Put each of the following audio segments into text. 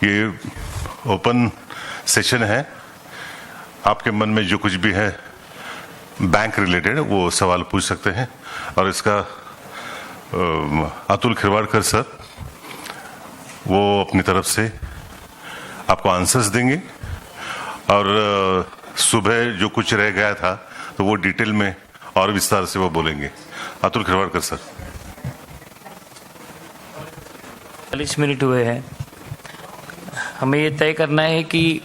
ये open session है। आपके मन में जो कुछ भी है बैंक रिलेटेड वो सवाल पूछ सकते हैं और इसका अतुल खिरवाड़कर सर वो अपनी तरफ से आपको आंसर्स देंगे और सुबह जो कुछ रह गया था तो वो डिटेल में और विस्तार से वो बोलेंगे। अतुल खिरवाड़कर सर। 40 मिनट हुए हैं। हमें ये तय करना है कि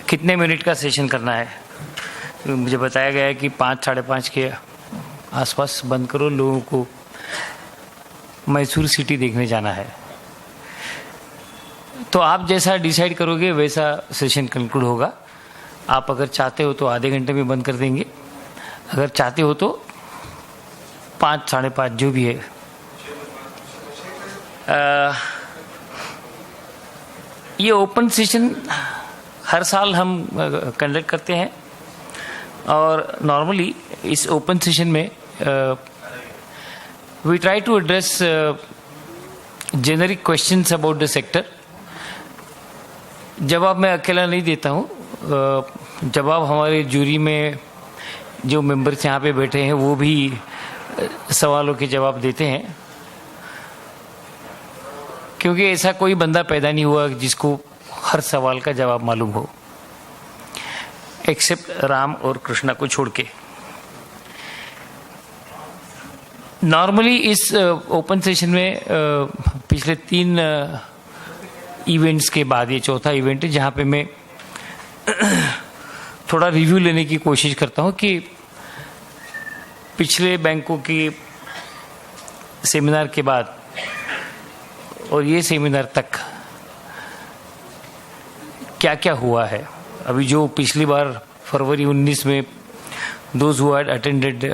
कितने मिनट का सेशन करना है। मुझे बताया गया है कि 5 साढ़े 5 के आसपास बंद करो, लोगों को मैसूर सिटी देखने जाना है। तो आप जैसा डिसाइड करोगे वैसा सेशन कंक्लूड होगा। आप अगर चाहते हो तो आधे घंटे में बंद कर देंगे, अगर चाहते हो तो 5 साढ़े 5 जो भी है। ये ओपन सेशन हर साल हम कंडक्ट करते हैं और नॉर्मली इस ओपन सेशन में we try to address generic questions about the sector. जवाब मैं अकेला नहीं देता हूँ, जवाब हमारे जूरी में जो मेंबर्स यहाँ पे बैठे हैं वो भी सवालों के जवाब देते हैं, क्योंकि ऐसा कोई बंदा पैदा नहीं हुआ जिसको हर सवाल का जवाब मालूम हो, एक्सेप्ट राम और कृष्णा को छोड़ के। नॉर्मली इस ओपन सेशन में पिछले 3 इवेंट्स के बाद ये चौथा इवेंट है जहाँ पे मैं थोड़ा रिव्यू लेने की कोशिश करता हूँ कि पिछले बैंकों की सेमिनार के बाद और ये सेमिनार तक क्या क्या हुआ है। अभी जो पिछली बार फरवरी 19 में those who had attended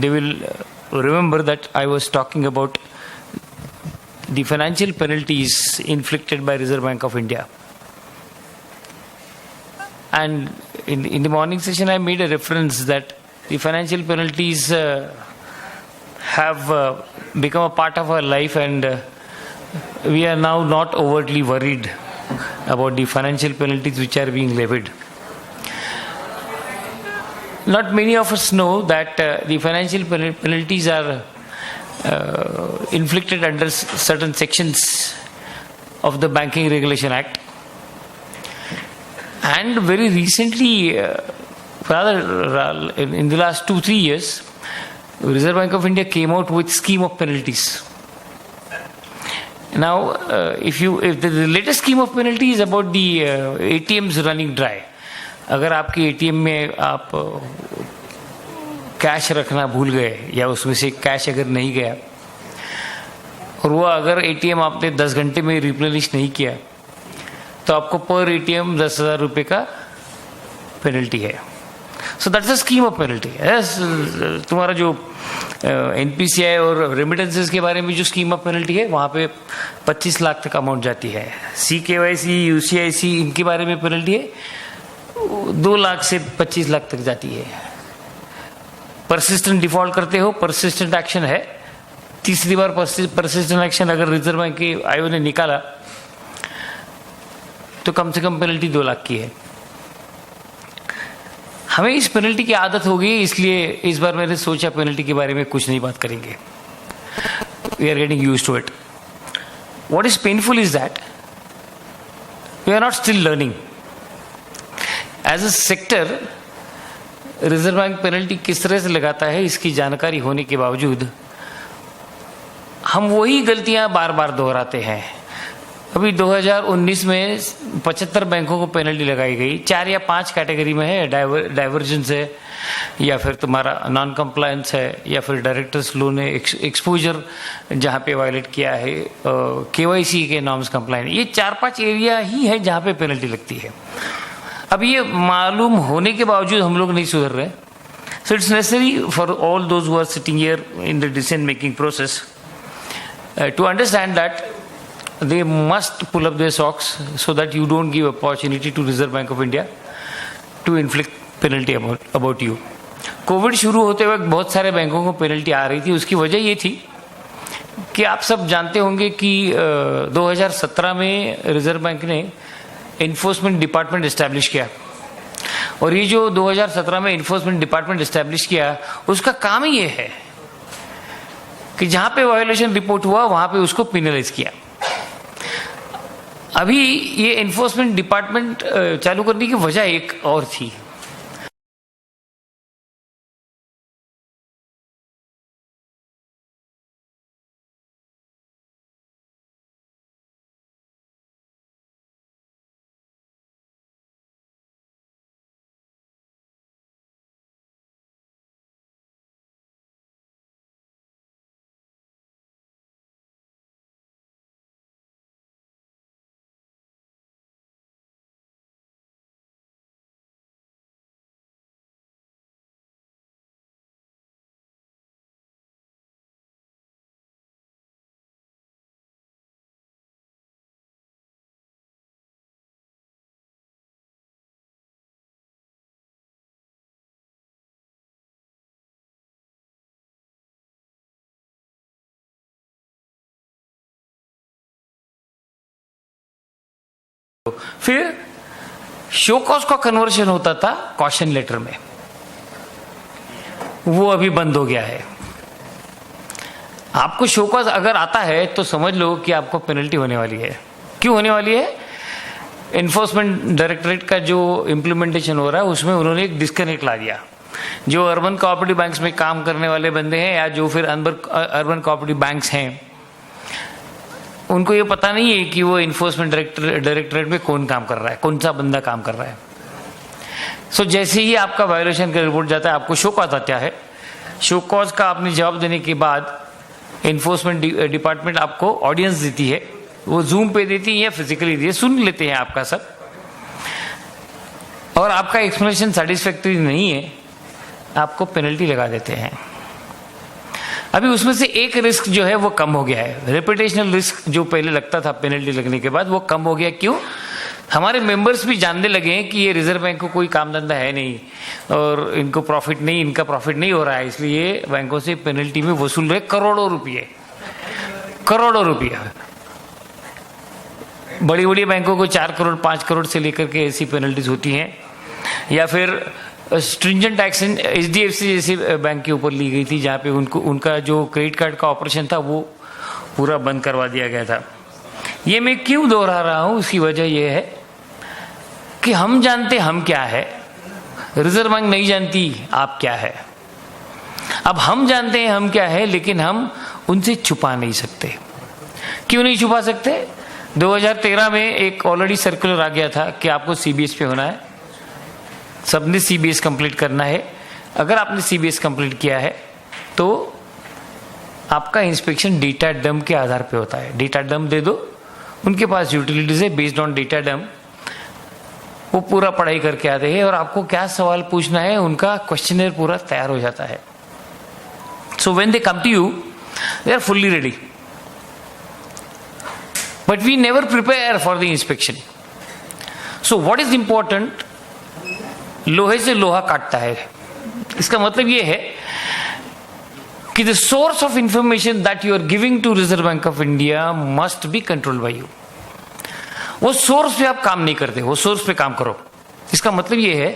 they will remember that I was talking about the financial penalties inflicted by Reserve Bank of India, and in the morning session I made a reference that the financial penalties have become a part of our life, and we are now not overtly worried about the financial penalties which are being levied. Not many of us know that the financial penalties are inflicted under certain sections of the Banking Regulation Act, and very recently, rather in the last 2-3 years, Reserve Bank of India came out with scheme of penalties. Now, if the latest scheme of penalty is about the ATMs running dry. अगर आपके ATM में आप cash रखना भूल गए या उसमें से कैश अगर नहीं गया और वो अगर एटीएम आपने 10 घंटे में रिप्लेनिश नहीं किया तो आपको पर एटीएम 10,000 रुपये का पेनल्टी है। So that's a scheme of penalty. तुम्हारा जो एनपीसीआई और रेमिटेंसेस के बारे में जो स्कीम ऑफ पेनल्टी है वहाँ पे 25 लाख तक अमाउंट जाती है। CKYC, UCIC इनके बारे में पेनल्टी है 2 लाख से 25 लाख तक जाती है। परसिस्टेंट डिफॉल्ट करते हो, परसिस्टेंट एक्शन है। तीसरी बार परसिस्टेंट एक्शन अगर रिजर्व बैंक के आयोग ने निकाला तो कम से कम पेनल्टी 2 लाख की है। हमें इस पेनल्टी की आदत हो गई, इसलिए इस बार मैंने सोचा पेनल्टी के बारे में कुछ नहीं बात करेंगे। We are getting used to it. What is painful is that we are not still learning. As a sector reserve bank penalty किस तरह से लगाता है इसकी जानकारी होने के बावजूद हम वही गलतियां बार बार दोहराते हैं। अभी 2019 में 75 बैंकों को पेनल्टी लगाई गई। 4 या 5 कैटेगरी में है, डाइवर्जेंस है या फिर तुम्हारा नॉन कंप्लायंस है या फिर डायरेक्टर्स लोन है, एक्सपोजर जहाँ पे वायलेट किया है, KYC के नॉर्म्स कंप्लायंस। ये 4-5 एरिया ही है जहाँ पे पेनल्टी लगती है। अब ये मालूम होने के बावजूद हम लोग नहीं सुधर रहे। So it's necessary for all those who are sitting here in the decision making process to understand that they must pull up their socks so that you don't give opportunity to Reserve Bank of India to inflict penalty about you. Covid शुरू होते वक्त बहुत सारे बैंकों को penalty आ रही थी। उसकी वजह ये थी कि आप सब जानते होंगे कि 2017 में रिजर्व बैंक ने इन्फोर्समेंट डिपार्टमेंट एस्टैब्लिश किया, और ये जो 2017 में इन्फोर्समेंट डिपार्टमेंट एस्टैब्लिश किया, उसका काम ही ये है कि जहां पे वायोलेशन रिपोर्ट हुआ वहां पे उसको पिनलाइज किया। अभी ये इन्फोर्समेंट डिपार्टमेंट चालू करने की वजह एक और थी। फिर शो कॉज का कन्वर्शन होता था कॉशन लेटर में, वो अभी बंद हो गया है। आपको शो कॉज अगर आता है तो समझ लो कि आपको पेनल्टी होने वाली है। क्यों होने वाली है? इन्फोर्समेंट डायरेक्टरेट का जो इम्प्लीमेंटेशन हो रहा है उसमें उन्होंने एक डिस्कनेक्ट ला दिया। जो अर्बन कोऑपरेटिव बैंक्स में काम करने वाले बंदे हैं या जो फिर अर्बन कोऑपरेटिव बैंक्स हैं, उनको ये पता नहीं है कि वो इन्फोर्समेंट डायरेक्टरेट में कौन काम कर रहा है, कौन सा बंदा काम कर रहा है। सो जैसे ही आपका वायोलेशन का रिपोर्ट जाता है, आपको शो कॉज आता है। शो कॉज का आपने जवाब देने के बाद इन्फोर्समेंट डिपार्टमेंट आपको ऑडियंस देती है, वो जूम पे देती है या फिजिकली देती है, सुन लेते हैं आपका सब, और आपका एक्सप्लेनेशन सेटिस्फैक्टरी नहीं है, आपको पेनल्टी लगा देते हैं। अभी उसमें से एक रिस्क जो है वो कम हो गया है। रेपुटेशनल रिस्क जो पहले लगता था पेनल्टी लगने के बाद, वो कम हो गया। क्यों? हमारे मेंबर्स भी जानने लगे हैं कि ये रिजर्व बैंक को कोई काम धंधा है नहीं और इनको प्रॉफिट नहीं, इनका प्रॉफिट नहीं हो रहा है, इसलिए बैंकों से पेनल्टी में वसूल रहे करोड़ों रुपये। बड़ी बड़ी बैंकों को 4 करोड़ 5 करोड़ से लेकर के ऐसी पेनल्टीज होती हैं। या फिर स्ट्रिंजेंट एक्शन HDFC जैसे बैंक के ऊपर ली गई थी, जहाँ पे उनका जो क्रेडिट कार्ड का ऑपरेशन था वो पूरा बंद करवा दिया गया था। ये मैं क्यों दोहरा रहा हूँ? उसकी वजह यह है कि हम जानते हम क्या है, रिजर्व बैंक नहीं जानती आप क्या है। अब हम जानते हैं हम क्या है, लेकिन हम उनसे छुपा नहीं सकते। क्यों नहीं छुपा सकते? 2013 में एक ऑलरेडी सर्कुलर आ गया था कि आपको CBS पे होना है, सबने CBS कंप्लीट करना है। अगर आपने CBS कंप्लीट किया है तो आपका इंस्पेक्शन डेटा डम के आधार पे होता है। डेटा डम दे दो, उनके पास यूटिलिटीज है, बेस्ड ऑन डेटा डम वो पूरा पढ़ाई करके आते हैं और आपको क्या सवाल पूछना है उनका क्वेश्चनर पूरा तैयार हो जाता है। So when they come to you they are fully ready, but we never prepare for the inspection. So what is important? लोहे से लोहा काटता है। इसका मतलब यह है कि the source of information that you are giving to reserve bank of India must be controlled by you. वो सोर्स पे आप काम नहीं करते, वो सोर्स पे काम करो। इसका मतलब यह है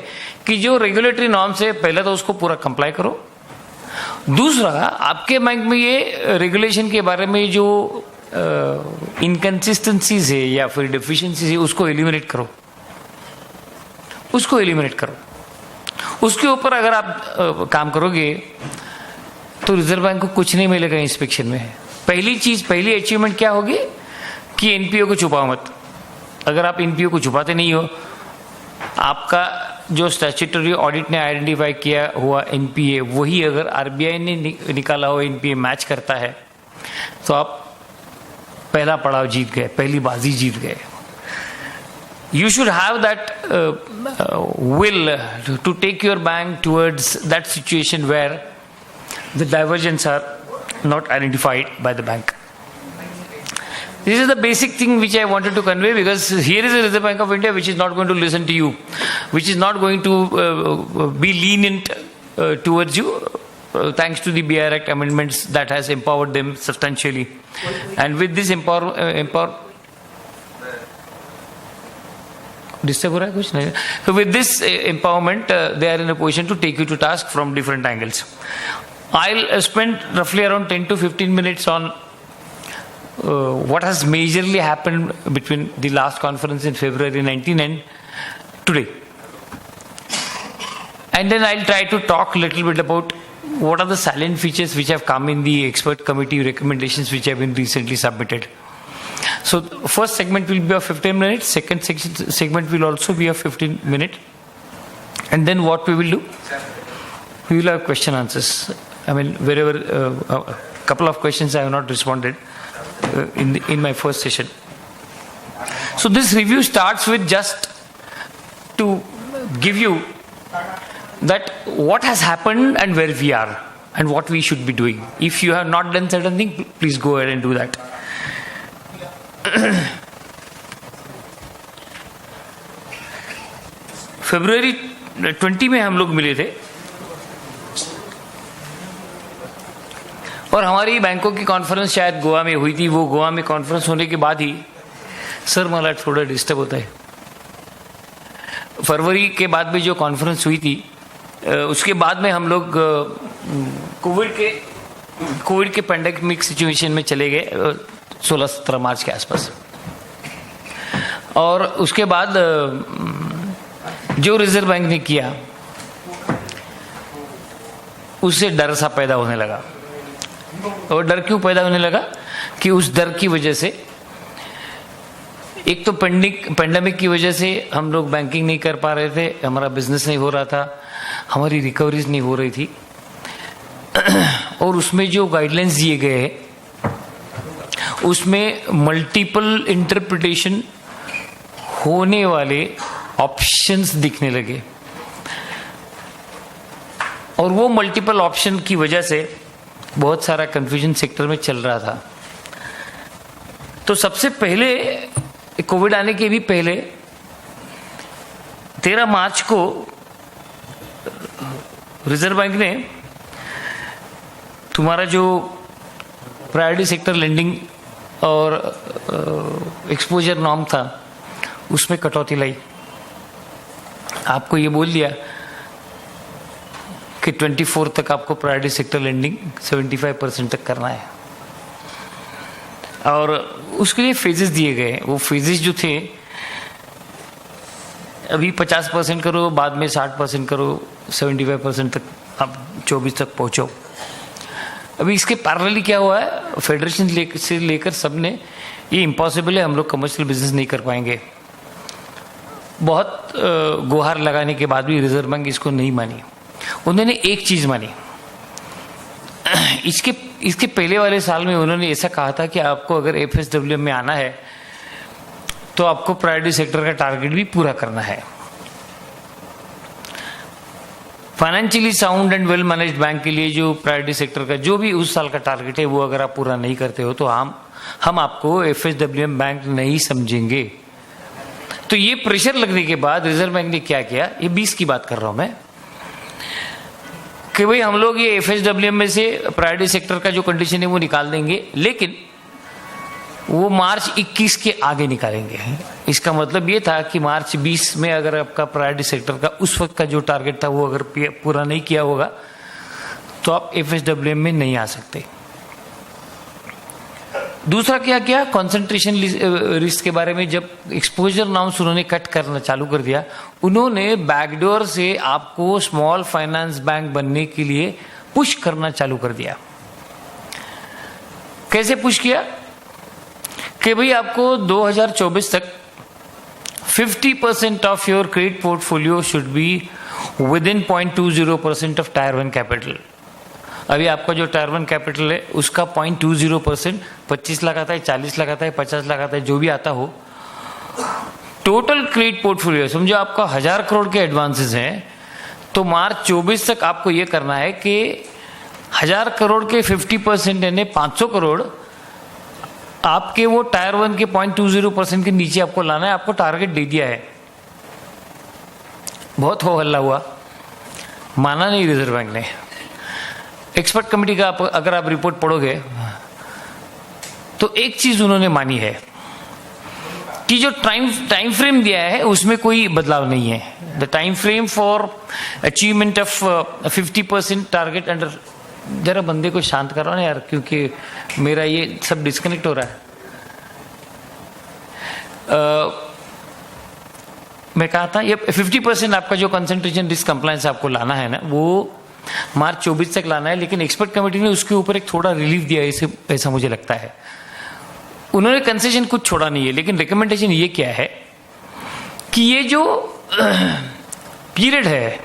कि जो रेगुलेटरी नॉर्म्स है, पहले तो उसको पूरा कंप्लाई करो। दूसरा, आपके बैंक में ये रेगुलेशन के बारे में जो इनकंसिस्टेंसीज है या फिर डेफिशिएंसीज है, उसको एलिमिनेट करो, उसको एलिमिनेट करो। उसके ऊपर अगर आप काम करोगे तो रिजर्व बैंक को कुछ नहीं मिलेगा इंस्पेक्शन में। पहली अचीवमेंट क्या होगी कि एनपीओ को छुपाओ मत। अगर आप एनपीओ को छुपाते नहीं हो, आपका जो स्टैट्यूटरी ऑडिट ने आइडेंटिफाई किया हुआ एनपीए वही अगर आरबीआई ने निकाला हुआ एनपीए मैच करता है, तो आप पहला पड़ाव जीत गए, पहली बाजी जीत गए। You should have that will to take your bank towards that situation where the divergence are not identified by the bank. This is the basic thing which I wanted to convey, because here is the Reserve Bank of India which is not going to listen to you, which is not going to be lenient towards you. thanks to the BR Act amendments that has empowered them substantially. And with this disturb हो रहा है कुछ नहीं. So with this empowerment, they are in a position to take you to task from different angles. I'll spend roughly around 10 to 15 minutes on what has majorly happened between the last conference in February 19 and today. And then I'll try to talk a little bit about what are the salient features which have come in the expert committee recommendations which have been recently submitted. So first segment will be of 15 minutes, second segment will also be of 15 minutes. And then what we will do? We will have question answers. I mean, wherever a couple of questions I have not responded in my first session. So this review starts with just to give you that what has happened and where we are and what we should be doing. If you have not done certain thing, please go ahead and do that. फरवरी 20 में हम लोग मिले थे और हमारी बैंकों की conference शायद गोवा में हुई थी. वो गोवा में कॉन्फ्रेंस होने के बाद ही सर मला थोड़ा डिस्टर्ब होता है. फरवरी के बाद में जो कॉन्फ्रेंस हुई थी उसके बाद में हम लोग कोविड के पैंडेमिक सिचुएशन में चले गए 16-17 मार्च के आसपास. और उसके बाद जो रिजर्व बैंक ने किया उससे डर सा पैदा होने लगा. और डर क्यों पैदा होने लगा कि उस डर की वजह से एक तो पैंडेमिक की वजह से हम लोग बैंकिंग नहीं कर पा रहे थे, हमारा बिजनेस नहीं हो रहा था, हमारी रिकवरीज नहीं हो रही थी. और उसमें जो गाइडलाइंस दिए गए हैं उसमें मल्टीपल इंटरप्रिटेशन होने वाले ऑप्शंस दिखने लगे. और वो मल्टीपल ऑप्शन की वजह से बहुत सारा कंफ्यूजन सेक्टर में चल रहा था. तो सबसे पहले कोविड आने के भी पहले 13 मार्च को रिजर्व बैंक ने तुम्हारा जो प्रायोरिटी सेक्टर लेंडिंग और एक्सपोजर नॉर्म था उसमें कटौती लाई. आपको ये बोल दिया कि 24 तक आपको प्रायोरिटी सेक्टर लेंडिंग 75% तक करना है. और उसके लिए फेजेस दिए गए. वो फेजेस जो थे अभी 50% करो, बाद में 60% करो, 75% तक आप 24 तक पहुंचो. अभी इसके पैरेलली क्या हुआ है, फेडरेशन से लेकर सब ने ये इम्पॉसिबल है, हम लोग कमर्शियल बिजनेस नहीं कर पाएंगे. बहुत गुहार लगाने के बाद भी रिजर्व बैंक इसको नहीं मानी. उन्होंने एक चीज मानी. इसके पहले वाले साल में उन्होंने ऐसा कहा था कि आपको अगर एफएसडब्ल्यूएम में आना है तो आपको प्रायोरिटी सेक्टर का टारगेट भी पूरा करना है. Financially sound and well managed bank के लिए जो प्रायोरिटी सेक्टर का जो भी उस साल का टारगेट है वो अगर आप पूरा नहीं करते हो तो हम आपको एफएसडब्ल्यूएम बैंक नहीं समझेंगे. तो ये प्रेशर लगने के बाद रिजर्व बैंक ने क्या किया, ये 20 की बात कर रहा हूं मैं, कि भाई हम लोग ये एफएसडब्ल्यूएम में से प्रायोरिटी सेक्टर का जो कंडीशन है वो निकाल देंगे, लेकिन वो मार्च 21 के आगे निकालेंगे. इसका मतलब ये था कि मार्च 20 में अगर आपका प्रायोरिटी सेक्टर का उस वक्त का जो टारगेट था वो अगर पूरा नहीं किया होगा तो आप एफएसडब्ल्यूएम में नहीं आ सकते. दूसरा क्या किया, कंसंट्रेशन रिस्क के बारे में जब एक्सपोजर नॉर्म्स उन्होंने कट करना चालू कर दिया, उन्होंने बैकडोर से आपको स्मॉल फाइनेंस बैंक बनने के लिए पुश करना चालू कर दिया. कैसे पुश किया कि भाई आपको 2024 तक 50% of your credit portfolio should be with in 0.20% of tyre 1 capital. अभी आपका जो टायर 1 कैपिटल है उसका 0.20%, 25 लाख आता है, 40 लाख आता है, 50 लाख आता है, जो भी आता हो, टोटल क्रेडिट पोर्टफोलियो समझो आपका 1000 करोड़ के एडवांसेस हैं, तो मार्च 24 तक आपको ये करना है कि 1000 करोड़ के 50% यानी 500 करोड़ आपके वो टायर 1 के 0.20% के नीचे आपको लाना है. आपको टारगेट दे दिया है. बहुत हो हल्ला हुआ, माना नहीं रिजर्व बैंक ने. एक्सपर्ट कमेटी का अगर आप रिपोर्ट पढ़ोगे तो एक चीज उन्होंने मानी है कि जो टाइम फ्रेम दिया है उसमें कोई बदलाव नहीं है। The time frame for achievement of 50% target under, जरा बंदे को शांत करो ना यार, क्योंकि मेरा ये सब डिस्कनेक्ट हो रहा है। मैं कहा था ये 50% आपका जो कंसंट्रेशन रिस्क कंप्लायंस आपको लाना है ना, वो मार्च 24 तक लाना है, लेकिन एक्सपर्ट कमेटी ने उसके ऊपर एक थोड़ा रिलीफ दिया है, ऐसा मुझे लगता है। उन्होंने कंसेशन कुछ छोड़ा नहीं है, लेकिन रिकमेंडेशन ये क्या है कि ये जो पीरियड है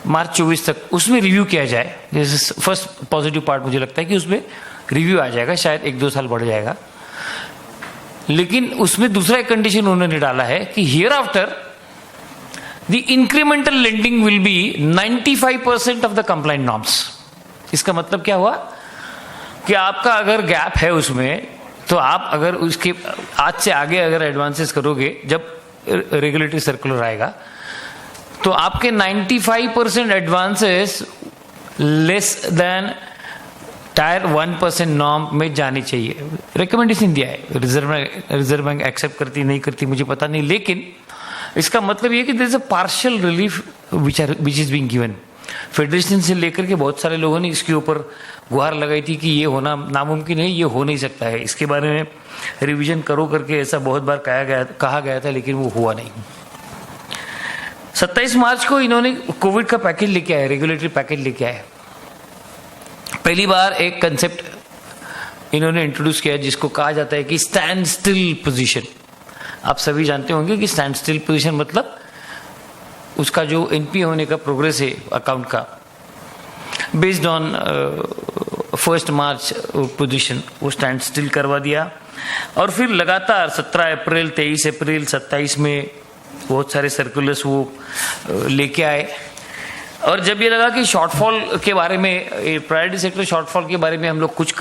मार्च 24 तक, उसमें रिव्यू किया जाए। जैसे फर्स्ट पॉजिटिव पार्ट मुझे लगता है कि उसमें रिव्यू आ जाएगा, शायद 1-2 साल बढ़ जाएगा। लेकिन उसमें दूसरा एक कंडीशन उन्होंने डाला है कि here after the incremental lending will be 95% of the compliant norms. इसका मतलब क्या हुआ कि आपका अगर गैप है उसमें, तो आप अगर उसके आज से आगे अगर एडवांसेस करोगे, जब रेगुलेटरी सर्कुलर आएगा, तो आपके 95% advances less than tyre 1% norm में जानी चाहिए। रिकमेंडेशन दिया है, रिजर्व बैंक एक्सेप्ट करती नहीं करती मुझे पता नहीं, लेकिन इसका मतलब ये कि there is a partial relief which is being given. Federation से लेकर के बहुत सारे लोगों ने इसके ऊपर गुहार लगाई थी कि ये होना नामुमकिन है, ये हो नहीं सकता है, इसके बारे में रिवीजन करो करके ऐसा बहुत बार कहा गया था, लेकिन वो हुआ नहीं। 27 मार्च को इन्होंने कोविड का पैकेज लेके आए, रेगुलेटरी पैकेज लेके आए। पहली बार एक कंसेप्ट इन्होंने इंट्रोड्यूस किया जिसको कहा जाता है कि स्टैंड स्टिल पोजीशन। आप सभी जानते होंगे कि स्टैंड स्टिल पोजीशन मतलब उसका जो एनपीए होने का प्रोग्रेस है अकाउंट का, बेस्ड ऑन 1 मार्च पोजीशन, वो स्टैंड स्टिल करवा दिया। और फिर लगातार 17 अप्रैल, 23 अप्रैल, 27 में बहुत सारे सर्कुलर्स वो लेके आए। और जब ये लगा कि शॉर्टफॉल के बारे में, प्रायोरिटी सेक्टर शॉर्टफॉल के बारे में हम लोग कुछ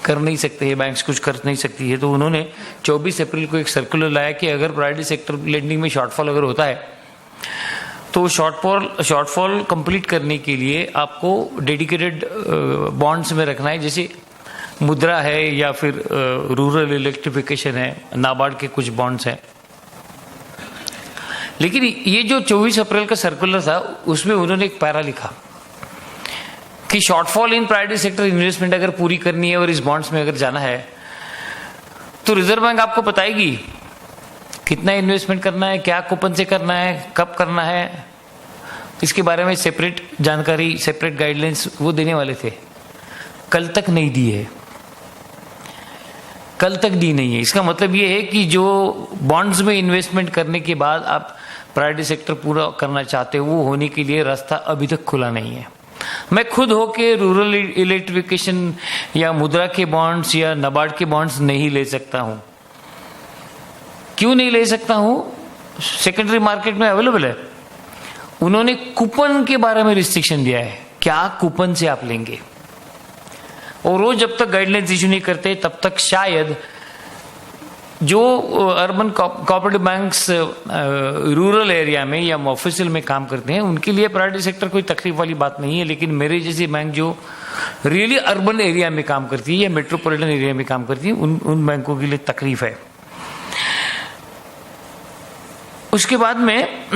कर नहीं सकते हैं, बैंक्स कुछ कर नहीं सकती है, तो उन्होंने 24 अप्रैल को एक सर्कुलर लाया कि अगर प्रायोरिटी सेक्टर लेंडिंग में शॉर्टफॉल अगर होता है तो शॉर्टफॉल कंप्लीट करने के लिए आपको डेडिकेटेड बॉन्ड्स में रखना है, जैसे मुद्रा है या फिर रूरल इलेक्ट्रिफिकेशन है, नाबार्ड के कुछ बॉन्ड्स हैं। लेकिन ये जो 24 अप्रैल का सर्कुलर था उसमें उन्होंने एक पैरा लिखा कि शॉर्टफॉल इन प्रायोरिटी सेक्टर इन्वेस्टमेंट अगर पूरी करनी है और इस बॉन्ड्स में अगर जाना है तो रिजर्व बैंक आपको बताएगी कितना इन्वेस्टमेंट करना है, क्या कूपन से करना है, कब करना है। इसके बारे में सेपरेट जानकारी, सेपरेट गाइडलाइंस वो देने वाले थे, कल तक नहीं दी है, कल तक दी नहीं है। इसका मतलब ये है कि जो बॉन्ड्स में इन्वेस्टमेंट करने के बाद आप प्रायोरिटी सेक्टर पूरा करना चाहते हो, वो होने के लिए रास्ता अभी तक खुला नहीं है। मैं खुद होके रूरल इलेक्ट्रिफिकेशन या मुद्रा के बॉन्ड्स या नाबार्ड के बॉन्ड्स नहीं ले सकता हूं। क्यों नहीं ले सकता हूं? सेकेंडरी मार्केट में अवेलेबल है। उन्होंने कूपन के बारे में रिस्ट्रिक्शन दिया है, क्या कूपन से आप लेंगे, और वो जब तक गाइडलाइंस इशू नहीं करते तब तक शायद जो urban cooperative banks rural area में या ऑफिशियल में काम करते हैं उनके लिए प्रायोरिटी सेक्टर कोई तकलीफ वाली बात नहीं है, लेकिन मेरे जैसी बैंक जो रियली अर्बन एरिया में काम करती है या मेट्रोपॉलिटन एरिया में काम करती है उन बैंकों के लिए तकलीफ है। उसके बाद में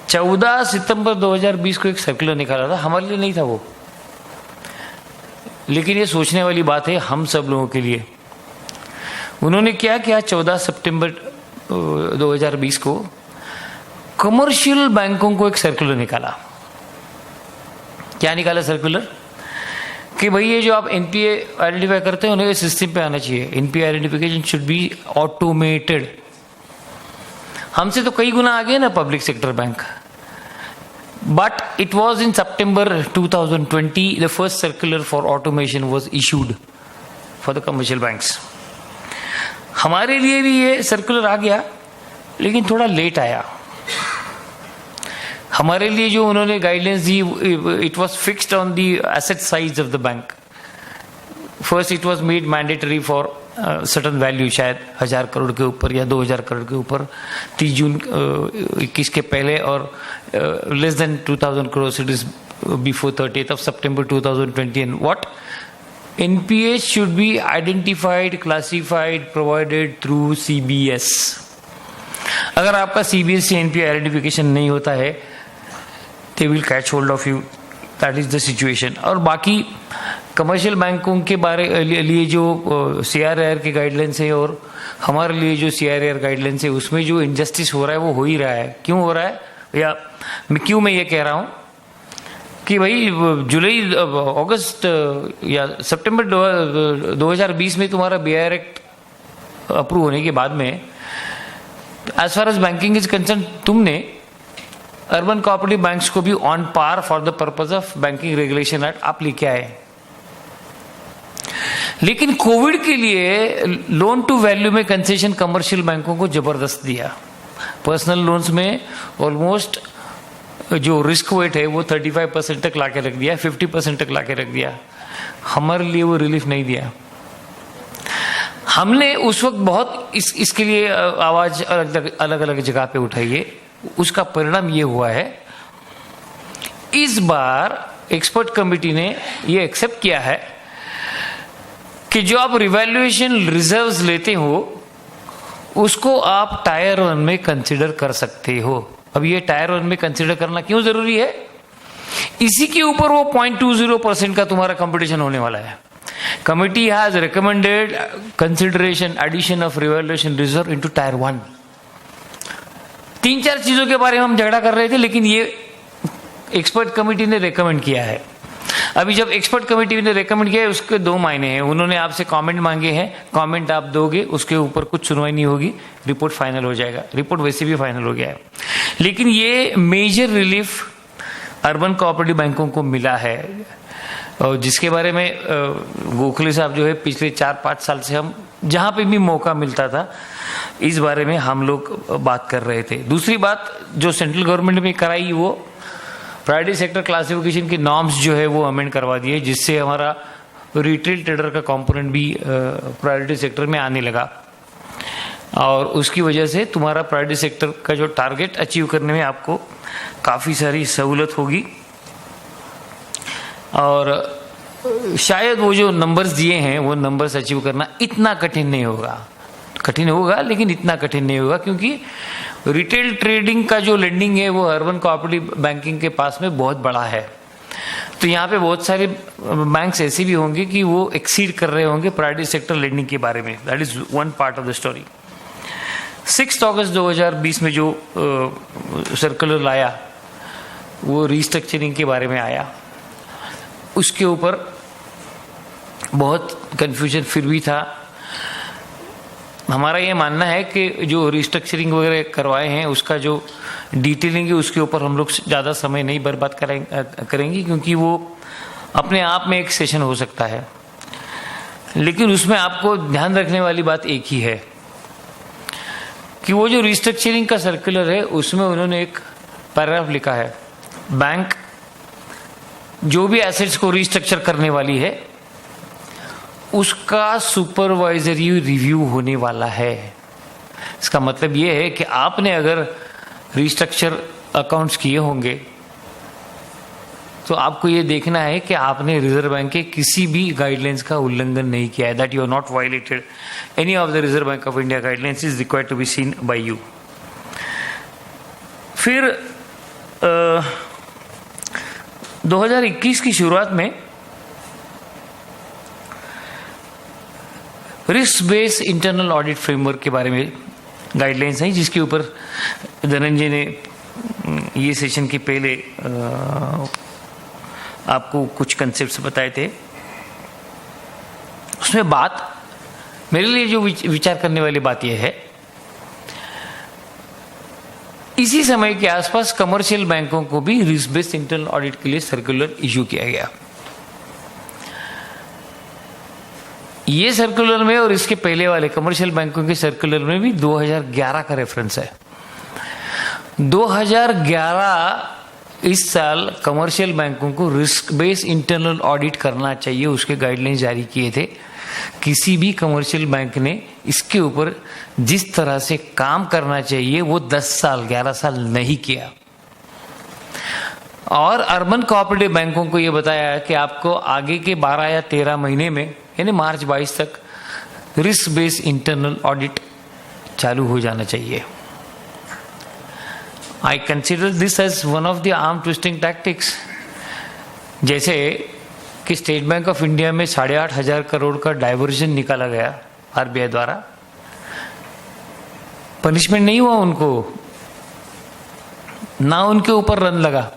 14 सितंबर 2020 को एक सर्कुलर निकाला था, हमारे लिए नहीं था वो, लेकिन ये सोचने वाली बात है हम सब लोगों के लिए। उन्होंने क्या किया, 14 सितंबर 2020 को कमर्शियल बैंकों को एक सर्कुलर निकाला। क्या निकाला सर्कुलर? कि भाई ये जो आप एनपीए आइडेंटिफाई करते हो उन्हें सिस्टम पे आना चाहिए। NPA identification should be automated. हमसे तो कई गुना आगे ना public sector bank, but it was in September 2020 the first circular for automation was issued for the commercial banks. हमारे लिए भी ये सर्कुलर आ गया, लेकिन थोड़ा लेट आया। हमारे लिए जो उन्होंने guidelines the, it was fixed on the asset size of the bank. First it was made mandatory for certain value, शायद 1000 करोड़ के ऊपर या 2000 करोड़ के ऊपर 30 जून 21 के पहले, और less than 2000 crore it is before 30th of September 2020. And what? NPAs should be identified, classified, provided through CBS. अगर आपका CBS से NPA आइडेंटिफिकेशन नहीं होता है, they will catch hold of you. That is the situation. और बाकी commercial बैंकों के बारे लिए जो CRAR के गाइडलाइंस है और हमारे लिए जो CRAR गाइडलाइंस है, उसमें जो इनजस्टिस हो रहा है वो हो ही रहा है. क्यों हो रहा है, या मैं ये कह रहा हूँ कि भाई जुलाई अगस्त या सितंबर 2020 में तुम्हारा BIR एक्ट अप्रूव होने के बाद में as far as banking is concern, तुमने अर्बन कोऑपरेटिव बैंक्स को भी on par for the purpose of banking regulation act आप लेके आए. लेकिन कोविड के लिए लोन टू वैल्यू में कंसेशन कमर्शियल बैंकों को जबरदस्त दिया. पर्सनल लोन्स में ऑलमोस्ट जो रिस्क वेट है वो 35% तक लाके रख दिया, 50% तक लाके रख दिया. हमारे लिए वो रिलीफ नहीं दिया. हमने उस वक्त बहुत इसके लिए आवाज अलग अलग जगह पे उठाई है. उसका परिणाम ये हुआ है, इस बार एक्सपर्ट कमेटी ने ये एक्सेप्ट किया है कि जो आप रिवैल्यूएशन रिजर्व्स लेते हो उसको आप टायर 1 में कंसिडर कर सकते हो. अब ये टायर 1 में कंसिडर करना क्यों जरूरी है? इसी के ऊपर वो 0.20% का तुम्हारा कंपटीशन होने वाला है. Committee has recommended consideration addition of revaluation reserve into tier 1. 3-4 चीजों के बारे में हम झगड़ा कर रहे थे, लेकिन ये एक्सपर्ट कमेटी ने रेकमेंड किया है. अभी जब एक्सपर्ट कमेटी ने रेकमेंड किया है उसके 2 मायने हैं. उन्होंने आपसे कमेंट मांगे हैं, कमेंट आप दोगे, उसके ऊपर कुछ सुनवाई नहीं होगी, रिपोर्ट फाइनल हो जाएगा. रिपोर्ट वैसे भी फाइनल हो गया है. लेकिन ये मेजर रिलीफ अर्बन कोऑपरेटिव बैंकों को मिला है, और जिसके बारे में गोखले साहब जो है पिछले 4-5 साल से हम जहां पे भी मौका मिलता था इस बारे में हम लोग बात कर रहे थे. दूसरी बात जो सेंट्रल गवर्नमेंट ने कराई, वो प्राइवेट सेक्टर क्लासिफिकेशन के नॉर्म्स जो है वो अमेंड करवा दिए, जिससे हमारा रिटेल ट्रेडर का कंपोनेंट भी प्राइवेट सेक्टर में आने लगा. और उसकी वजह से तुम्हारा प्राइवेट सेक्टर का जो टारगेट अचीव करने में आपको काफ़ी सारी सहूलत होगी. और शायद वो जो नंबर्स दिए हैं वो नंबर्स अचीव करना इतना कठिन नहीं होगा. कठिन होगा लेकिन इतना कठिन नहीं होगा, क्योंकि रिटेल ट्रेडिंग का जो लेंडिंग है वो अर्बन कोऑपरेटिव बैंकिंग के पास में बहुत बड़ा है. तो यहाँ पे बहुत सारे बैंक्स ऐसे भी होंगे कि वो एक्सीड कर रहे होंगे प्राइवेट सेक्टर लेंडिंग के बारे में. That is one part of the story. 6 अगस्त 2020 में जो सर्कुलर लाया वो रिस्ट्रक्चरिंग के बारे में आया. उसके ऊपर बहुत कंफ्यूजन फिर भी था. हमारा ये मानना है कि जो रिस्ट्रक्चरिंग वगैरह करवाए हैं उसका जो डिटेलिंग है उसके ऊपर हम लोग ज़्यादा समय नहीं बर्बाद करेंगे, क्योंकि वो अपने आप में एक सेशन हो सकता है. लेकिन उसमें आपको ध्यान रखने वाली बात एक ही है कि वो जो रिस्ट्रक्चरिंग का सर्कुलर है उसमें उन्होंने एक पैराग्राफ लिखा है, बैंक जो भी एसेट्स को रिस्ट्रक्चर करने वाली है उसका सुपरवाइजरी रिव्यू होने वाला है. इसका मतलब ये है कि आपने अगर रिस्ट्रक्चर अकाउंट्स किए होंगे तो आपको ये देखना है कि आपने रिजर्व बैंक के किसी भी गाइडलाइंस का उल्लंघन नहीं किया है. That you are not violated any of the reserve bank of India guidelines is required to be seen by you. फिर 2021 की शुरुआत में risk based internal audit framework के बारे में गाइडलाइंस हैं, जिसके ऊपर धनंजय ने ये सेशन के पहले आपको कुछ कंसेप्ट्स बताए थे. उसमें बात मेरे लिए जो विचार करने वाली बात यह है, इसी समय के आसपास कमर्शियल बैंकों को भी रिस्क बेस्ड इंटरनल ऑडिट के लिए सर्कुलर इशू किया गया. ये सर्कुलर में और इसके पहले वाले कमर्शियल बैंकों के सर्कुलर में भी 2011 का रेफरेंस है. 2011 इस साल कमर्शियल बैंकों को रिस्क बेस्ड इंटरनल ऑडिट करना चाहिए, उसके गाइडलाइंस जारी किए थे. किसी भी कमर्शियल बैंक ने इसके ऊपर जिस तरह से काम करना चाहिए वो 10 साल 11 साल नहीं किया. और अर्बन कोऑपरेटिव बैंकों को ये बताया है कि आपको आगे के 12 या 13 महीने में यानी मार्च 22 तक रिस्क बेस्ड इंटरनल ऑडिट चालू हो जाना चाहिए। I consider this as one of the arm twisting tactics. जैसे कि स्टेट बैंक ऑफ इंडिया में 8,500 करोड़ का डाइवर्जन निकाला गया आरबीआई द्वारा, पनिशमेंट नहीं हुआ उनको, ना उनके ऊपर रन लगा।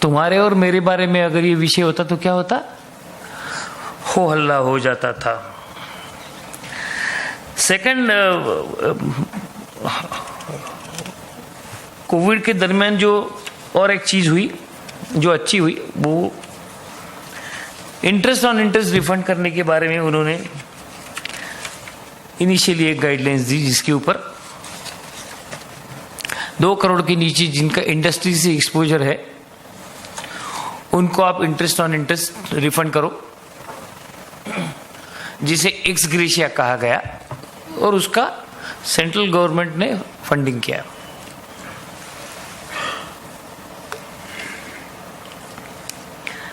तुम्हारे और मेरे बारे में अगर ये विषय होता तो क्या होता? हो हल्ला हो जाता था। सेकंड, कोविड के दरमियान जो और एक चीज हुई जो अच्छी हुई, वो इंटरेस्ट ऑन इंटरेस्ट रिफंड करने के बारे में उन्होंने इनिशियली एक गाइडलाइंस दी, जिसके ऊपर 2 करोड़ के नीचे जिनका इंडस्ट्री से एक्सपोजर है उनको आप इंटरेस्ट ऑन इंटरेस्ट रिफंड करो, जिसे एक्स ग्रेशिया कहा गया, और उसका सेंट्रल गवर्नमेंट ने फंडिंग किया।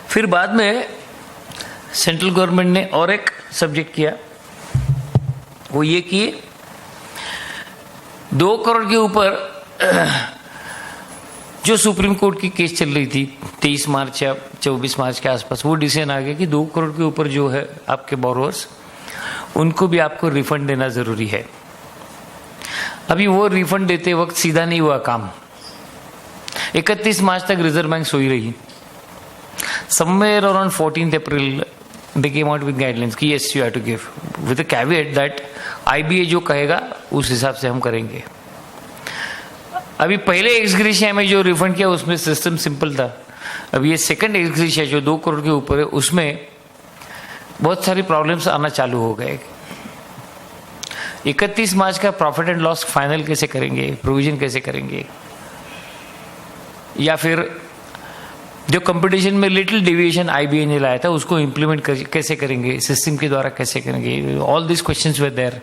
फिर बाद में सेंट्रल गवर्नमेंट ने और एक सब्जेक्ट किया, वो ये कि 2 करोड़ के ऊपर जो सुप्रीम कोर्ट की केस चल रही थी 23 मार्च या 24 मार्च के आसपास, वो डिसीजन आ गया कि 2 करोड़ के ऊपर जो है आपके बोरोवर्स, उनको भी आपको रिफंड देना जरूरी है। अभी वो रिफंड देते वक्त सीधा नहीं हुआ काम। 31 मार्च तक रिजर्व बैंक सोई रही। Somewhere around 14th April they came out with guidelines कि yes you have to give with a caveat that IBA जो कहेगा उस हिसाब से हम करेंगे। अभी पहले एक्सग्रेशिया में जो रिफंड किया उसमें सिस्टम सिंपल था। अब ये सेकंड एक्सग्रेशिया जो 2 करोड़ के ऊपर है, उसमें बहुत सारी प्रॉब्लम्स आना चालू हो गए। 31 मार्च का प्रॉफिट एंड लॉस फाइनल कैसे करेंगे, प्रोविजन कैसे करेंगे, या फिर जो कंपटीशन में लिटिल डेविएशन आईबीए ने लाया था उसको इंप्लीमेंट कैसे करेंगे, सिस्टम के द्वारा कैसे करेंगे, all this questions were there.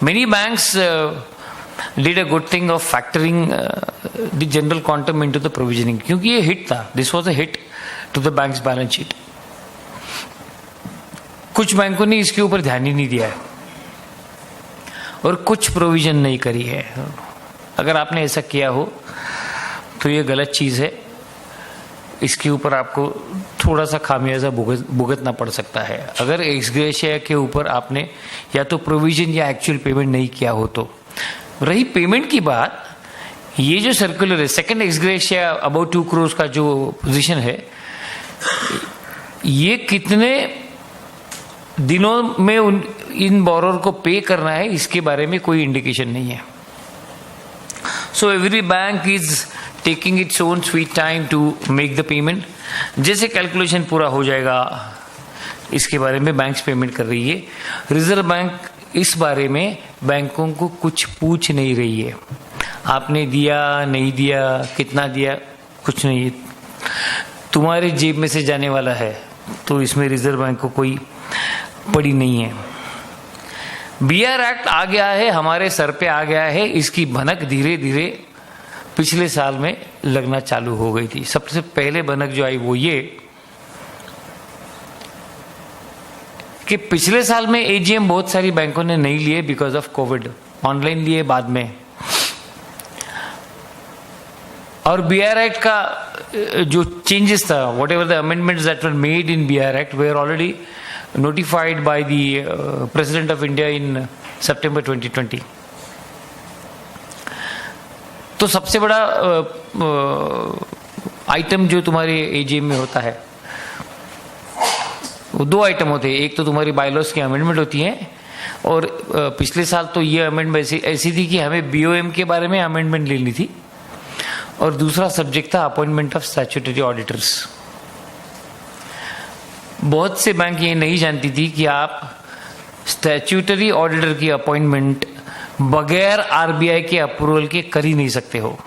Many banks did a good thing of factoring the general quantum into the provisioning, क्योंकि ये हिट था, this was a hit to the bank's balance sheet। कुछ बैंकों ने इसके ऊपर ध्यान ही नहीं दिया है और कुछ प्रोविजन नहीं करी है। अगर आपने ऐसा किया हो तो ये गलत चीज है, इसके ऊपर आपको थोड़ा सा खामियाजा भुगतना पड़ सकता है। अगर एक्सग्रेशिया के ऊपर आपने या तो प्रोविजन या एक्चुअल पेमेंट नहीं किया हो तो। रही पेमेंट की बात, ये जो सर्कुलर है सेकंड एक्सग्रेशिया अबाउट 2 करोड़ का जो पोजीशन है, ये कितने दिनों में इन बोरोर को पे करना है इसके बारे में कोई इंडिकेशन नहीं है। So every bank is taking its own sweet time to make the payment. जैसे कैलकुलेशन पूरा हो जाएगा इसके बारे में बैंक्स पेमेंट कर रही है। रिजर्व बैंक इस बारे में बैंकों को कुछ पूछ नहीं रही है, आपने दिया नहीं दिया, कितना दिया, कुछ नहीं है, तुम्हारे जेब में से जाने वाला है, तो इसमें रिजर्व बैंक को कोई पड़ी नहीं है। बीआर एक्ट आ गया है, हमारे सर पे आ गया है, इसकी भनक धीरे धीरे पिछले साल में लगना चालू हो गई थी। सबसे पहले भनक जो आई वो ये कि पिछले साल में एजीएम बहुत सारी बैंकों ने नहीं लिए बिकॉज ऑफ कोविड, ऑनलाइन लिए बाद में। और बीआर एक्ट का जो चेंजेस था, whatever the amendments that were made in BR act were already notified by the president of India in September 2020। तो सबसे बड़ा आइटम जो तुम्हारे एजीएम में होता है वो 2 आइटम होते हैं। एक तो तुम्हारी बायलॉस की अमेंडमेंट होती है, और पिछले साल तो ये अमेंडमेंट ऐसी थी कि हमें बीओएम के बारे में अमेंडमेंट लेनी थी, और दूसरा सब्जेक्ट था अपॉइंटमेंट ऑफ स्टैट्यूटरी ऑडिटर्स। बहुत से बैंक ये नहीं जानती थी कि आप स्टैट्यूटरी ऑडिटर की अपॉइंटमेंट बगैर आरबीआई के अप्रूवल के कर ही नहीं सकते हो,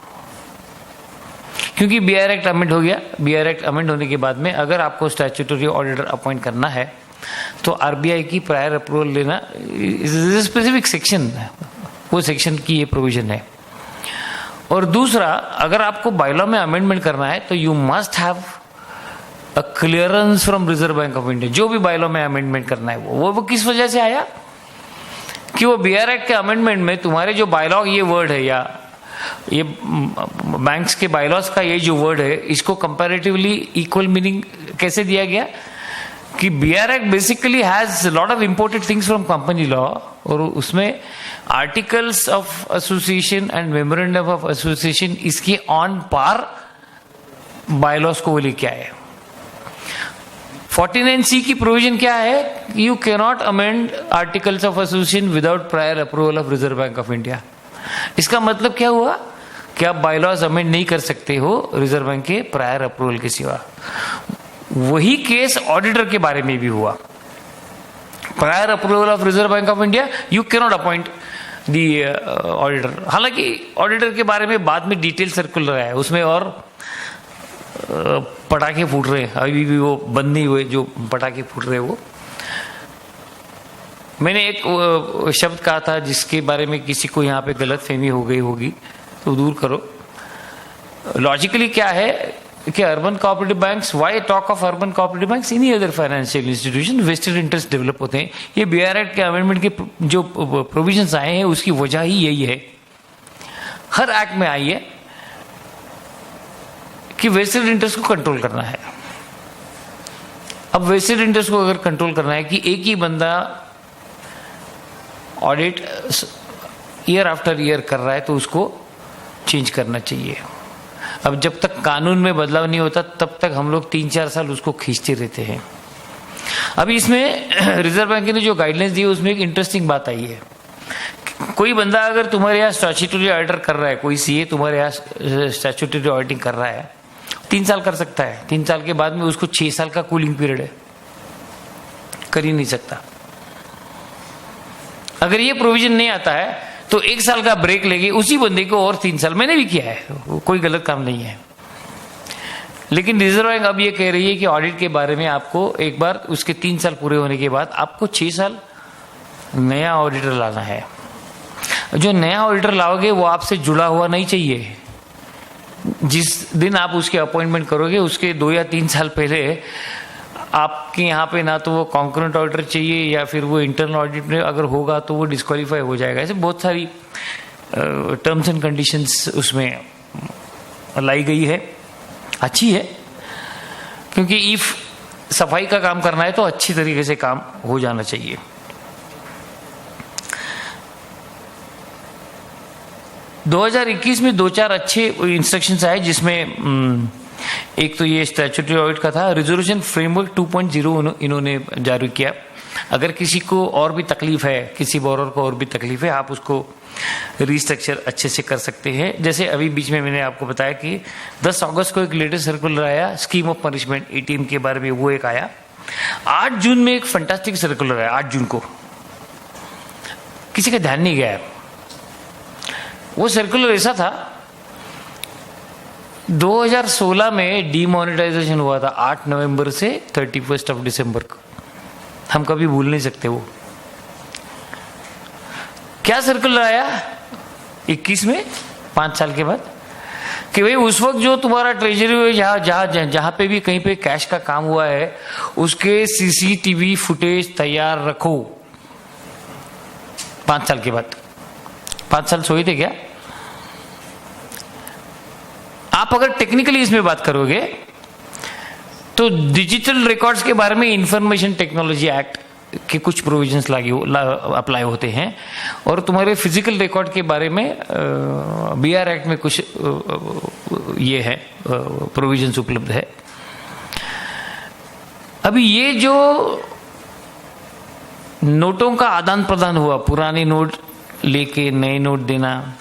क्योंकि बीआर एक्ट अमेंड हो गया। बीआर एक्ट अमेंड होने के बाद में अगर आपको स्टैट्यूटरी ऑडिटर अपॉइंट करना है तो आरबीआई की प्रायर अप्रूवल लेना, स्पेसिफिक सेक्शन, वो सेक्शन की ये प्रोविजन है। और दूसरा, अगर आपको बायलॉ में अमेंडमेंट करना है तो you must have a clearance from reserve bank of India. जो भी बायलॉ में अमेंडमेंट करना है वो किस वजह से आया कि वो बीआर एक्ट के अमेंडमेंट में तुम्हारे जो बायलॉ ये वर्ड है या ये बैंक्स के बायलॉज का ये जो वर्ड है, इसको कंपैरेटिवली इक्वल मीनिंग कैसे दिया गया कि BR act basically has lot of imported things from company law, और उसमें articles of association and memorandum of association इसके ऑन पार बायलॉज को वो लेके आए। 49C की प्रोविजन क्या है? You can not amend articles of association without prior approval of reserve bank of India. इसका मतलब क्या हुआ कि आप बायलॉज अमेंड नहीं कर सकते हो रिजर्व बैंक के प्रायर अप्रूवल के सिवा। वही केस ऑडिटर के बारे में भी हुआ। Prior approval of reserve bank of India, you can not appoint the auditor. हालांकि ऑडिटर के बारे में बाद में डिटेल सर्कुलर आया, उसमें और पटाखे फूट रहे हैं, अभी भी वो बंद नहीं हुए जो पटाखे फूट रहे वो। मैंने एक शब्द कहा था जिसके बारे में किसी को यहाँ पे गलत फहमी हो गई होगी तो दूर करो। लॉजिकली क्या है कि urban cooperative banks, why talk of urban cooperative banks, any other financial institution, vested interest develop होते हैं। ये बीआर एक्ट के अमेंडमेंट के जो प्रोविजंस आए हैं उसकी वजह ही यही है, हर एक्ट में आई है कि वेस्टेड इंटरेस्ट को कंट्रोल करना है। अब वेस्टेड इंटरेस्ट को अगर कंट्रोल करना है कि एक ही बंदा ऑडिट ईयर आफ्टर ईयर कर रहा है तो उसको चेंज करना चाहिए। अब जब तक कानून में बदलाव नहीं होता तब तक हम लोग 3-4 साल उसको खींचते रहते हैं। अभी इसमें रिजर्व बैंक ने जो गाइडलाइंस दी है उसमें एक इंटरेस्टिंग बात आई है। कोई बंदा अगर तुम्हारे यहाँ स्टैट्यूटरी ऑडिटर कर रहा है, कोई सीए तुम्हारे यहाँ स्टैट्यूटरी ऑडिटिंग कर रहा है, 3 साल कर सकता है। 3 साल के बाद में उसको 6 साल का कूलिंग पीरियड है, कर ही नहीं सकता। अगर ये प्रोविजन नहीं आता है तो 1 साल का ब्रेक लेके उसी बंदे को और 3 साल, मैंने भी किया है, कोई गलत काम नहीं है। लेकिन रिजर्व बैंक अब ये कह रही है कि ऑडिट के बारे में आपको एक बार उसके 3 साल पूरे होने के बाद आपको 6 साल नया ऑडिटर लाना है। जो नया ऑडिटर लाओगे वो आपसे जुड़ा हुआ नहीं चाहिए। जिस दिन आप उसके अपॉइंटमेंट करोगे उसके 2 या 3 साल पहले आपके यहाँ पे ना तो वो कॉन्करेंट ऑडिटर चाहिए या फिर वो इंटरनल ऑडिट में अगर होगा तो वो डिस्क्वालीफाई हो जाएगा। ऐसे बहुत सारी टर्म्स एंड कंडीशंस उसमें लाई गई है। अच्छी है क्योंकि इफ सफाई का काम करना है तो अच्छी तरीके से काम हो जाना चाहिए। दो 2021 में 2-4 अच्छे इंस्ट्रक्शंस आए जिसमें एक तो ये स्टैट्यूटरी ऑडिट का था। रिजोल्यूशन फ्रेमवर्क 2.0 इन्होंने जारी किया। अगर किसी को और भी तकलीफ है, किसी बोरर को और भी तकलीफ है, आप उसको रिस्ट्रक्चर अच्छे से कर सकते हैं। जैसे अभी बीच में मैंने आपको बताया कि 10 अगस्त को एक लेटेस्ट सर्कुलर आया स्कीम ऑफ पनिशमेंट एटीएम के बारे में, वो एक आया। 8 जून में एक फंटास्टिक सर्कुलर आया। 8 जून को किसी का ध्यान नहीं गया। वो सर्कुलर ऐसा था, 2016 में डीमोनेटाइजेशन हुआ था 8 नवंबर से 31 दिसंबर को, हम कभी भूल नहीं सकते। वो क्या सर्कुलर आया 21 में 5 साल के बाद कि भाई उस वक्त जो तुम्हारा ट्रेजरी में जहां पे भी कहीं पे कैश का काम हुआ है उसके सीसीटीवी फुटेज तैयार रखो। 5 साल के बाद। 5 साल सोए थे क्या? आप अगर टेक्निकली इसमें बात करोगे तो डिजिटल रिकॉर्ड्स के बारे में इंफॉर्मेशन टेक्नोलॉजी एक्ट के कुछ प्रोविजंस अप्लाई होते हैं और तुम्हारे फिजिकल रिकॉर्ड के बारे में बीआर एक्ट में कुछ ये है प्रोविजंस उपलब्ध है। अभी ये जो नोटों का आदान प्रदान हुआ, पुराने नोट लेके नए नोट देना,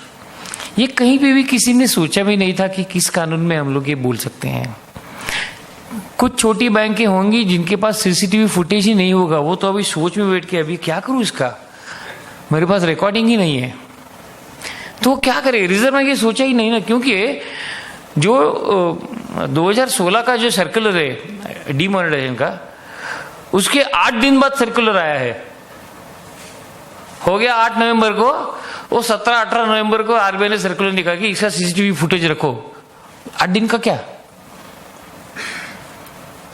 ये कहीं पे भी किसी ने सोचा भी नहीं था कि किस कानून में हम लोग ये बोल सकते हैं। कुछ छोटी बैंकें होंगी जिनके पास सीसीटीवी फुटेज ही नहीं होगा, वो तो अभी सोच में बैठ के अभी क्या करूं इसका, मेरे पास रिकॉर्डिंग ही नहीं है, तो वो क्या करे। रिजर्व बैंक ये सोचा ही नहीं ना, क्योंकि जो 2016 का जो सर्कुलर है डीमोनेटाइजेशन का, उसके 8 दिन बाद सर्कुलर आया है, हो गया 8 नवंबर को, वो 17-18 नवंबर को आरबीआई ने सर्कुलर निकाला कि इसका सीसीटीवी फुटेज रखो। 8 दिन का क्या?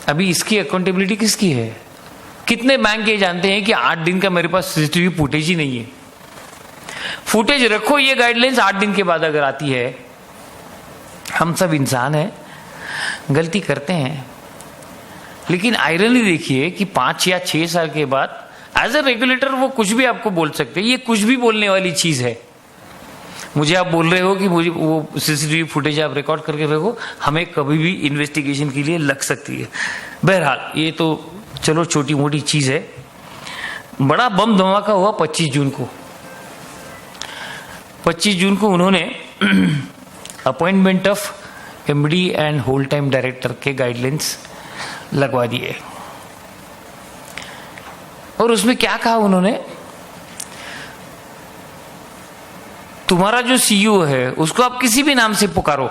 अभी इसकी अकाउंटेबिलिटी किसकी है? कितने बैंक ये जानते हैं कि 8 दिन का मेरे पास सीसीटीवी फुटेज ही नहीं है? फुटेज रखो, ये गाइडलाइंस 8 दिन के बाद अगर आती है। हम सब इंसान हैं, गलती करते हैं, लेकिन आयरनी देखिए कि 5 या 6 साल के बाद एज अ रेगुलेटर वो कुछ भी आपको बोल सकते हैं। ये कुछ भी बोलने वाली चीज है। मुझे आप बोल रहे हो कि मुझे वो सीसीटीवी फुटेज आप रिकॉर्ड करके रखो, हमें कभी भी इन्वेस्टिगेशन के लिए लग सकती है। बहरहाल ये तो चलो छोटी मोटी चीज है। बड़ा बम धमाका हुआ 25 जून को। 25 जून को उन्होंने appointment of MD and whole time director के गाइडलाइंस लगवा दिए। और उसमें क्या कहा उन्होंने? तुम्हारा जो सीईओ है उसको आप किसी भी नाम से पुकारो,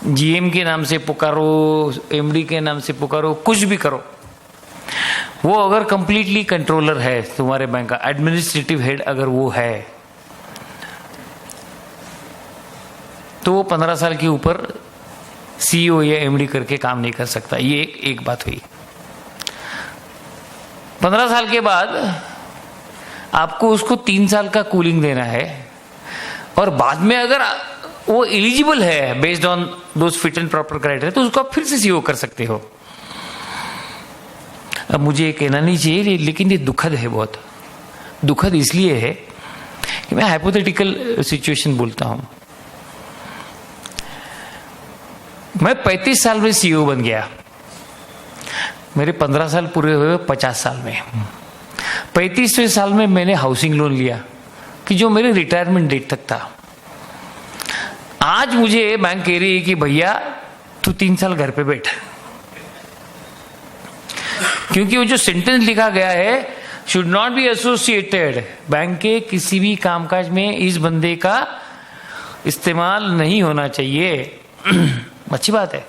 जीएम के नाम से पुकारो, एमडी के नाम से पुकारो, कुछ भी करो। वो अगर कंप्लीटली कंट्रोलर है तुम्हारे बैंक का, एडमिनिस्ट्रेटिव हेड अगर वो है, तो वो 15 साल के ऊपर सीईओ या एमडी करके काम नहीं कर सकता। ये एक बात हुई। 15 साल के बाद आपको उसको 3 साल का कूलिंग देना है, और बाद में अगर वो एलिजिबल है based on those fit and proper criteria, तो उसको आप फिर से सीईओ कर सकते हो। अब मुझे ये कहना नहीं चाहिए, लेकिन ये दुखद है, बहुत दुखद इसलिए है कि मैं हाइपोथेटिकल सिचुएशन बोलता हूं। मैं 35 साल में सीईओ बन गया, मेरे 15 साल पूरे हुए 50 साल में। 35वें साल में मैंने हाउसिंग लोन लिया कि जो मेरे रिटायरमेंट डेट तक था। आज मुझे बैंक कह रही है कि भैया तू 3 साल घर पे बैठ, क्योंकि वो जो सेंटेंस लिखा गया है, should not be associated, bank के किसी भी कामकाज में इस बंदे का इस्तेमाल नहीं होना चाहिए। अच्छी बात है।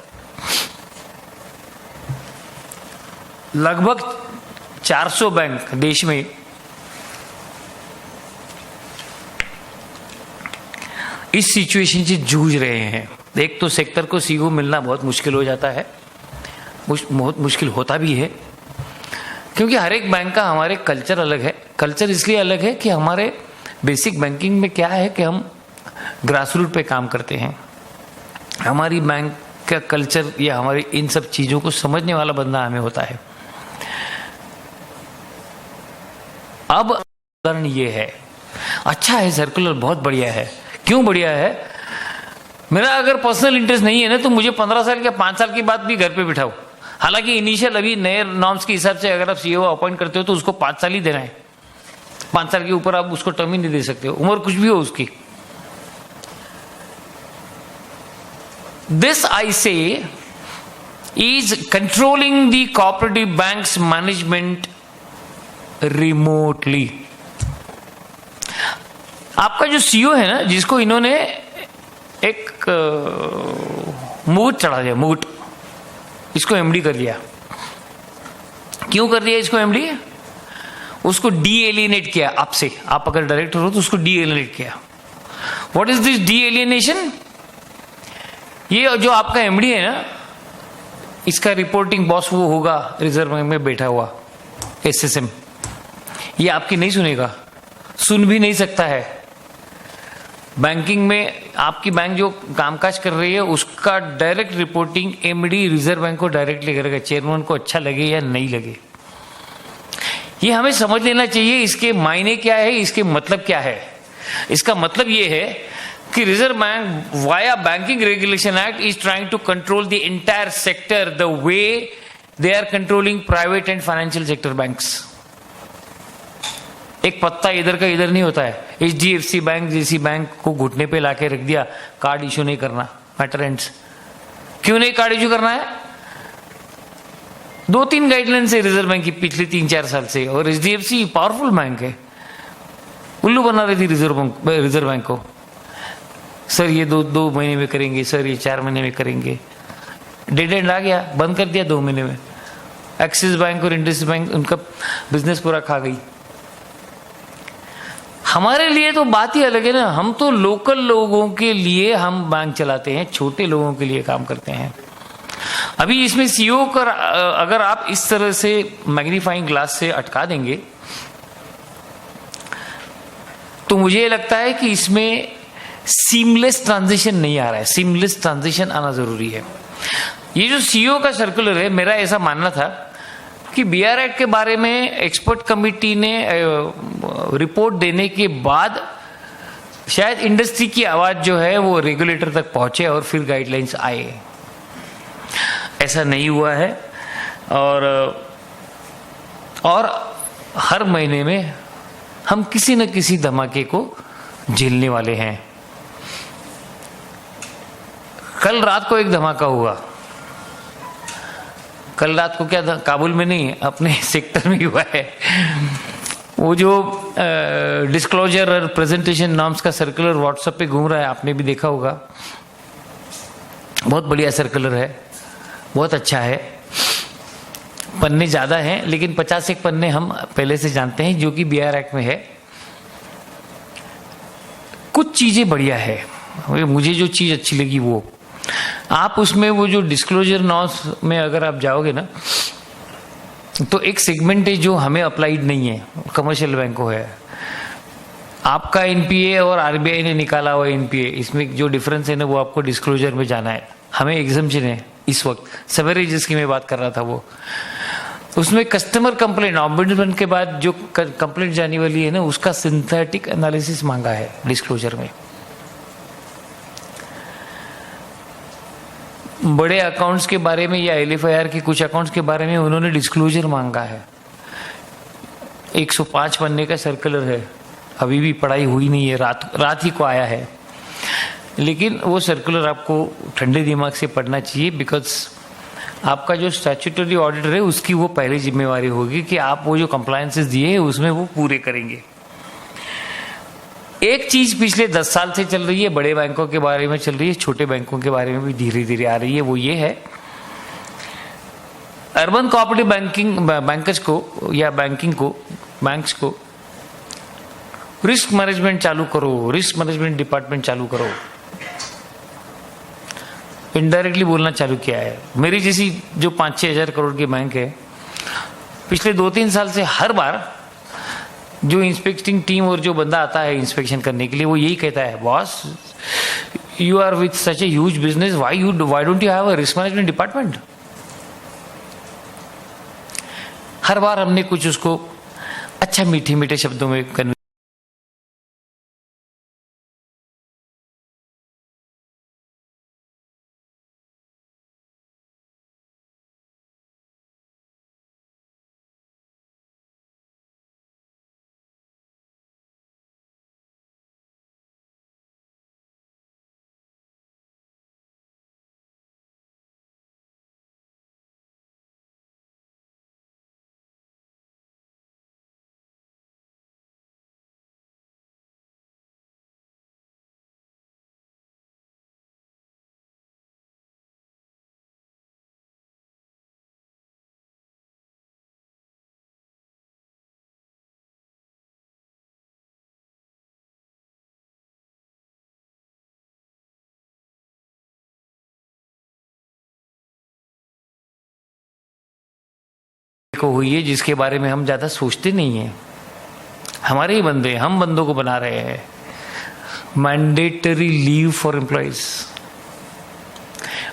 लगभग 400 बैंक देश में इस सिचुएशन से जूझ रहे हैं। एक तो सेक्टर को सीईओ मिलना बहुत मुश्किल हो जाता है, बहुत मुश्किल होता भी है, क्योंकि हर एक बैंक का हमारे कल्चर अलग है। कल्चर इसलिए अलग है कि हमारे बेसिक बैंकिंग में क्या है कि हम ग्रास रूट पे काम करते हैं। हमारी बैंक का कल्चर या हमारी इन सब चीजों को समझने वाला बंदा हमें होता है। अब उदाहरण ये है, अच्छा है सर्कुलर, बहुत बढ़िया है। क्यों बढ़िया है? मेरा अगर पर्सनल इंटरेस्ट नहीं है ना, तो मुझे 15 साल या 5 साल के बाद भी घर पे बिठाओ। हालांकि इनिशियल अभी नए नॉर्म्स के हिसाब से अगर आप सीईओ अपॉइंट करते हो तो उसको 5 साल ही देना है। 5 साल के ऊपर आप उसको टर्म ही नहीं दे सकते हो, उम्र कुछ भी हो उसकी। This I say is controlling the cooperative bank's management remotely. आपका जो सीईओ है ना, जिसको इन्होंने एक मुकुट चढ़ा दिया, मुकुट, इसको एमडी कर दिया। क्यों कर दिया इसको एमडी? उसको डी एलियनेट किया आपसे। आप अगर डायरेक्टर हो तो उसको डी एलियनेट किया। What is this D alienation? ये जो आपका एमडी है ना, इसका रिपोर्टिंग बॉस वो होगा रिजर्व बैंक में बैठा हुआ एसएसएम। ये आपकी नहीं सुनेगा, सुन भी नहीं सकता है। बैंकिंग में आपकी बैंक जो कामकाज कर रही है उसका direct reporting MD reserve bank को डायरेक्टली करेगा, चेयरमैन को अच्छा लगे या नहीं लगे। ये हमें समझ लेना चाहिए, इसके मायने क्या है, इसके मतलब क्या है। इसका मतलब ये है कि reserve bank via banking regulation act is trying to control the entire sector the way they are controlling private and financial sector banks. एक पत्ता इधर का इधर नहीं होता है। एचडीएफसी बैंक जैसी बैंक को घुटने पे लाके रख दिया, कार्ड इश्यू नहीं करना, मैटर एंड्स। क्यों नहीं कार्ड इश्यू करना है? 2-3 गाइडलाइंस है रिजर्व बैंक की पिछले 3-4 साल से, और एचडीएफसी पावरफुल बैंक है, उल्लू बना रही थी रिजर्व बैंक को। सर ये 2 महीने में करेंगे, सर ये 4 महीने में करेंगे। डेड एंड आ गया, बंद कर दिया 2 महीने में। एक्सिस बैंक और इंडस बैंक उनका बिजनेस पूरा खा गई। हमारे लिए तो बात ही अलग है ना, हम तो लोकल लोगों के लिए हम बैंक चलाते हैं, छोटे लोगों के लिए काम करते हैं। अभी इसमें सीईओ का अगर आप इस तरह से मैग्नीफाइंग ग्लास से अटका देंगे तो मुझे लगता है कि इसमें सीमलेस ट्रांजिशन नहीं आ रहा है। सीमलेस ट्रांजिशन आना जरूरी है। ये जो सीईओ का सर्कुलर है, मेरा ऐसा मानना था कि बीआर एक्ट के बारे में एक्सपर्ट कमेटी ने रिपोर्ट देने के बाद शायद इंडस्ट्री की आवाज जो है वो रेगुलेटर तक पहुंचे और फिर गाइडलाइंस आए। ऐसा नहीं हुआ है और हर महीने में हम किसी न किसी धमाके को झेलने वाले हैं। कल रात को एक धमाका हुआ। कल रात को क्या था, काबुल में नहीं, अपने सेक्टर में हुआ है। वो जो डिस्क्लोजर और प्रेजेंटेशन नॉर्म्स का सर्कुलर व्हाट्सएप पे घूम रहा है, आपने भी देखा होगा। बहुत बढ़िया सर्कुलर है, बहुत अच्छा है। पन्ने ज्यादा हैं लेकिन 50 एक पन्ने हम पहले से जानते हैं जो कि बीआर एक्ट में है। कुछ चीजें बढ़िया है, मुझे जो चीज अच्छी लगी वो आप उसमें वो जो डिस्क्लोजर नॉर्म्स में अगर आप जाओगे ना तो एक सेगमेंट है जो हमें अप्लाइड नहीं है, कमर्शियल बैंक को है। आपका एनपीए और आरबीआई ने निकाला हुआ एनपीए, इसमें जो डिफरेंस है ना वो आपको डिस्क्लोजर में जाना है। हमें एग्जम्पशन है इस वक्त, सवेरे जिसकी मैं बात कर रहा था वो, उसमें कस्टमर कंप्लेंट ऑम्बुड्समैन के बाद जो कंप्लेंट जाने वाली है ना उसका सिंथेटिक एनालिसिस मांगा है डिस्क्लोजर में। बड़े अकाउंट्स के बारे में या एलएफआईआर के कुछ अकाउंट्स के बारे में उन्होंने डिस्क्लोजर मांगा है। 105 पन्ने का सर्कुलर है, अभी भी पढ़ाई हुई नहीं है, रात ही को आया है। लेकिन वो सर्कुलर आपको ठंडे दिमाग से पढ़ना चाहिए, बिकॉज आपका जो स्टैट्यूटरी ऑडिटर है उसकी वो पहली जिम्मेवारी होगी कि आप वो जो कंप्लायंसेस दिए हैं उसमें वो पूरे करेंगे। एक चीज पिछले 10 साल से चल रही है, बड़े बैंकों के बारे में चल रही है, छोटे बैंकों के बारे में भी धीरे धीरे आ रही है, वो ये है अर्बन कोऑपरेटिव बैंकिंग बैंकर्स को या बैंक्स को रिस्क मैनेजमेंट चालू करो, रिस्क मैनेजमेंट डिपार्टमेंट चालू करो। इनडायरेक्टली बोलना चालू किया है। मेरी जैसी जो 5-6 हजार करोड़ की बैंक है, पिछले 2-3 साल से हर बार जो इंस्पेक्टिंग टीम और जो बंदा आता है इंस्पेक्शन करने के लिए वो यही कहता है, boss you are with such a huge business, why don't you have a risk management department. हर बार हमने कुछ उसको अच्छा मीठे मीठे शब्दों में कन्वे को हुई है जिसके बारे में हम ज्यादा सोचते नहीं हैं। हमारे ही बंदे, हम बंदों को बना रहे हैं। Mandatory leave for employees,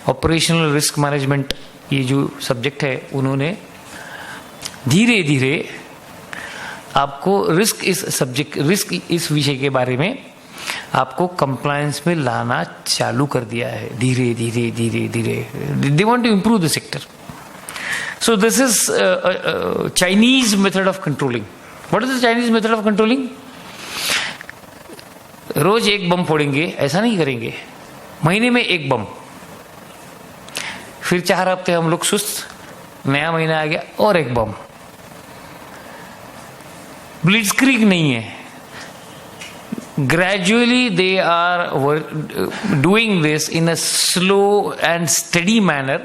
operational risk management, ये जो सब्जेक्ट है उन्होंने धीरे धीरे आपको रिस्क इस विषय के बारे में आपको कंप्लायंस में लाना चालू कर दिया है। धीरे धीरे धीरे धीरे they want to improve the sector. So this is Chinese method of controlling. What is the Chinese method of controlling? रोज एक बम फोड़ेंगे, ऐसा नहीं करेंगे, महीने में एक बम, फिर 4 हफ्ते हम लोग सुस्त, नया महीना आ गया और एक बम। ब्लिट्जक्रीग नहीं है, gradually they are doing this in a slow and steady manner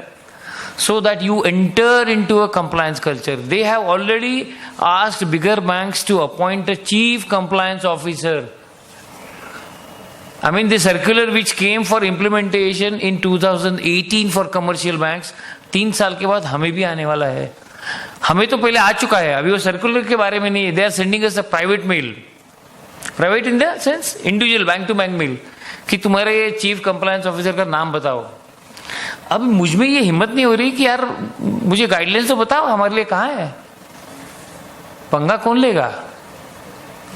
so that you enter into a compliance culture. They have already asked bigger banks to appoint a chief compliance officer. I mean, the circular which came for implementation in 2018 for commercial banks, 3 साल के बाद हमें भी आने वाला है. हमें तो पहले आ चुका है, अभी वो सर्कुलर के बारे में नहीं है. They are sending us a private mail, private in the sense individual bank to bank mail, कि तुम्हारे ये चीफ कंप्लायंस ऑफिसर का नाम बताओ. अब मुझ में ये हिम्मत नहीं हो रही कि यार मुझे गाइडलाइंस तो बताओ, हमारे लिए कहाँ है, पंगा कौन लेगा.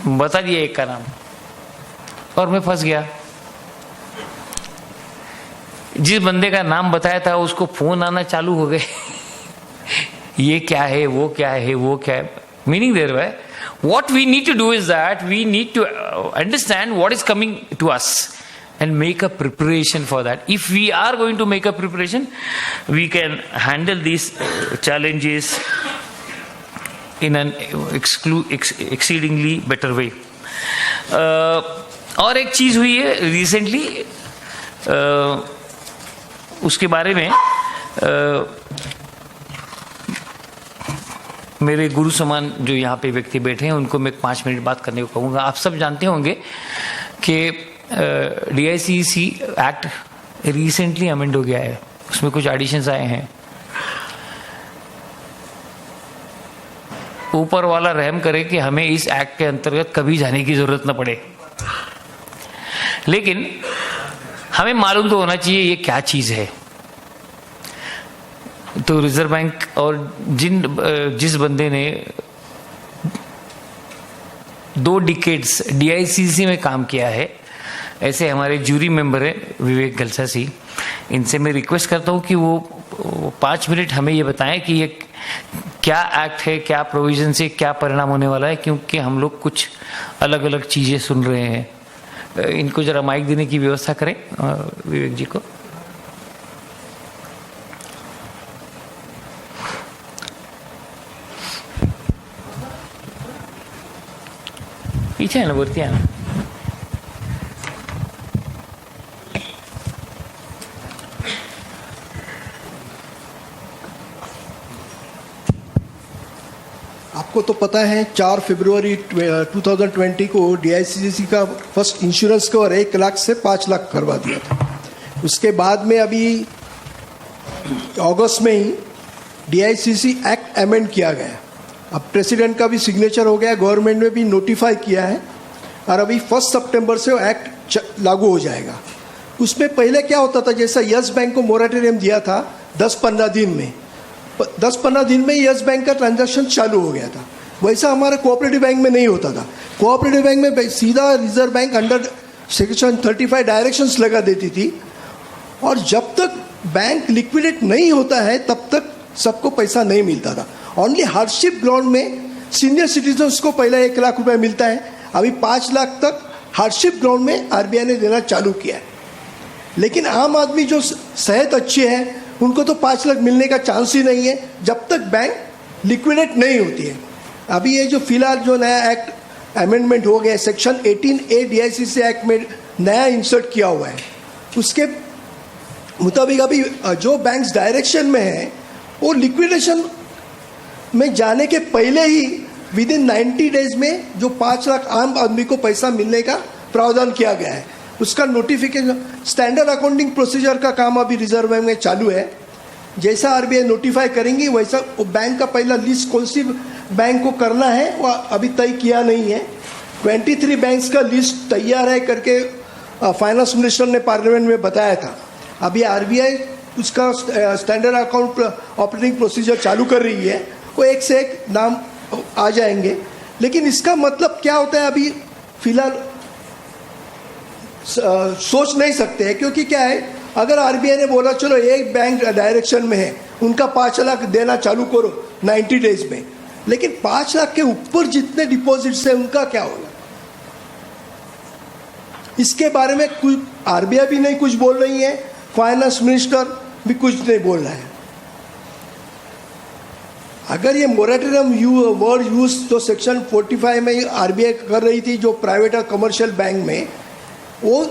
बता दिया एक का नाम और मैं फंस गया. जिस बंदे का नाम बताया था उसको फोन आना चालू हो गए. ये क्या है, वो क्या है, वो क्या है. Meaning thereby what we need to do is that we need to understand what is coming to us and make a preparation for that. If we are going to make a preparation, we can handle these challenges in an exceedingly better way. और एक चीज हुई है recently, उसके बारे में मेरे गुरु समान जो यहाँ पे व्यक्ति बैठे हैं उनको मैं 5 मिनट बात करने को कहूँगा. आप सब जानते होंगे कि DICC एक्ट रिसेंटली अमेंड हो गया है, उसमें कुछ एडिशंस आए हैं. ऊपर वाला रहम करे कि हमें इस एक्ट के अंतर्गत कभी जाने की जरूरत न पड़े, लेकिन हमें मालूम तो होना चाहिए ये क्या चीज है. तो रिजर्व बैंक और जिस बंदे ने 2 डिकेड्स DICC में काम किया है, ऐसे हमारे जूरी मेंबर है विवेक गलसासी, इनसे मैं रिक्वेस्ट करता हूँ कि वो 5 मिनट हमें ये बताएं कि ये क्या एक्ट है, क्या प्रोविजन से क्या परिणाम होने वाला है, क्योंकि हम लोग कुछ अलग अलग चीज़ें सुन रहे हैं. इनको जरा माइक देने की व्यवस्था करें विवेक जी को. पीछे है ना, बोलती है ना. आपको तो पता है 4 फरवरी 2020 को DICC का फर्स्ट इंश्योरेंस कवर 1 लाख से 5 लाख करवा दिया था. उसके बाद में अभी अगस्त में ही DICC एक्ट अमेंड किया गया. अब प्रेसिडेंट का भी सिग्नेचर हो गया, गवर्नमेंट ने भी नोटिफाई किया है और अभी 1 सितंबर से वो एक्ट लागू हो जाएगा. उसमें पहले क्या होता था, जैसा यस बैंक को मोरेटोरियम दिया था 10-15 दिन में, 10-15 दिन में यस बैंक का ट्रांजैक्शन चालू हो गया था. वैसा हमारे कोऑपरेटिव बैंक में नहीं होता था. कोऑपरेटिव बैंक में सीधा reserve bank under section 35 directions लगा देती थी, और जब तक बैंक लिक्विडेट नहीं होता है तब तक सबको पैसा नहीं मिलता था. ओनली हार्डशिप ग्राउंड में सीनियर सिटीजन्स को पहले 1 लाख रुपए मिलता है. अभी 5 लाख तक हार्डशिप ग्राउंड में RBI ने देना चालू किया है. लेकिन आम आदमी जो सेहत अच्छी है उनको तो 5 लाख मिलने का चांस ही नहीं है जब तक बैंक लिक्विडेट नहीं होती है. अभी ये जो फिलहाल जो नया एक्ट अमेंडमेंट हो गया, सेक्शन 18A DICC एक्ट में नया इंसर्ट किया हुआ है, उसके मुताबिक अभी जो बैंक्स डायरेक्शन में है वो लिक्विडेशन में जाने के पहले ही विद इन 90 डेज में जो 5 लाख आम आदमी को पैसा मिलने का प्रावधान किया गया है, उसका नोटिफिकेशन स्टैंडर्ड अकाउंटिंग प्रोसीजर का काम अभी रिजर्व बैंक में चालू है. जैसा RBI नोटिफाई करेंगी वैसा वो बैंक का पहला लिस्ट कौन सी बैंक को करना है वो अभी तय किया नहीं है. 23 बैंक्स का लिस्ट तैयार है करके फाइनेंस मिनिस्टर ने पार्लियामेंट में बताया था. अभी RBI उसका स्टैंडर्ड अकाउंट ऑपरेटिंग प्रोसीजर चालू कर रही है, वो एक से एक नाम आ जाएंगे. लेकिन इसका मतलब क्या होता है अभी फिलहाल सोच नहीं सकते हैं, क्योंकि क्या है, अगर RBI ने बोला चलो एक बैंक डायरेक्शन में है उनका 5 लाख देना चालू करो 90 डेज में, लेकिन 5 लाख के ऊपर जितने डिपॉजिट्स हैं उनका क्या होगा, इसके बारे में कुछ RBI भी नहीं कुछ बोल रही है, फाइनेंस मिनिस्टर भी कुछ नहीं बोल रहा है. अगर ये मोरेटोरियम वर्ड यूज जो सेक्शन 45 में RBI कर रही थी जो प्राइवेट और कमर्शियल बैंक में, वो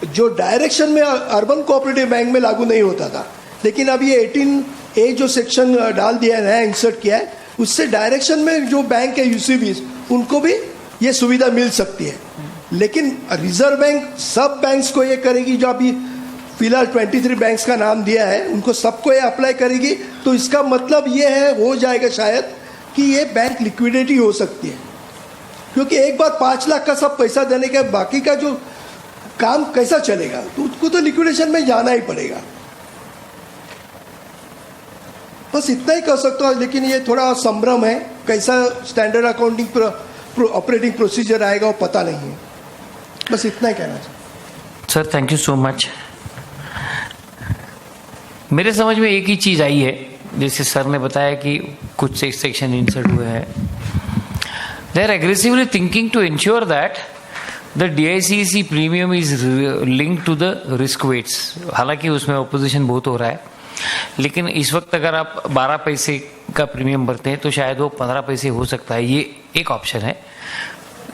जो डायरेक्शन में अर्बन कोऑपरेटिव बैंक में लागू नहीं होता था, लेकिन अब ये 18A जो सेक्शन डाल दिया है, नया इंसर्ट किया है, उससे डायरेक्शन में जो बैंक है यूसीबी उनको भी ये सुविधा मिल सकती है। लेकिन रिजर्व बैंक सब बैंक्स को ये करेगी, जो अभी फिलहाल 23 बैंक्स का नाम दिया है उनको सबको ये अप्लाई करेगी, तो इसका मतलब ये है, हो जाएगा शायद कि ये बैंक लिक्विडिटी हो सकती है, क्योंकि एक बार 5 लाख का सब पैसा देने के बाकी का जो काम कैसा चलेगा, तो उसको तो लिक्विडेशन में जाना ही पड़ेगा। बस इतना ही कर सकता हूँ, लेकिन ये थोड़ा संभ्रम है, कैसा स्टैंडर्ड अकाउंटिंग ऑपरेटिंग प्रोसीजर आएगा वो पता नहीं है। बस इतना ही कहना चाहिए। Sir thank you so much. मेरे समझ में एक ही चीज आई है, जैसे सर ने बताया कि कुछ सेक्शन इंसर्ट हुए हैं, they are aggressively thinking to ensure that the DICC premium is link to the risk weights. हालांकि उसमें ऑपोजिशन बहुत हो रहा है, लेकिन इस वक्त अगर आप 12 पैसे का प्रीमियम भरते हैं तो शायद वो 15 पैसे हो सकता है। ये एक ऑप्शन है।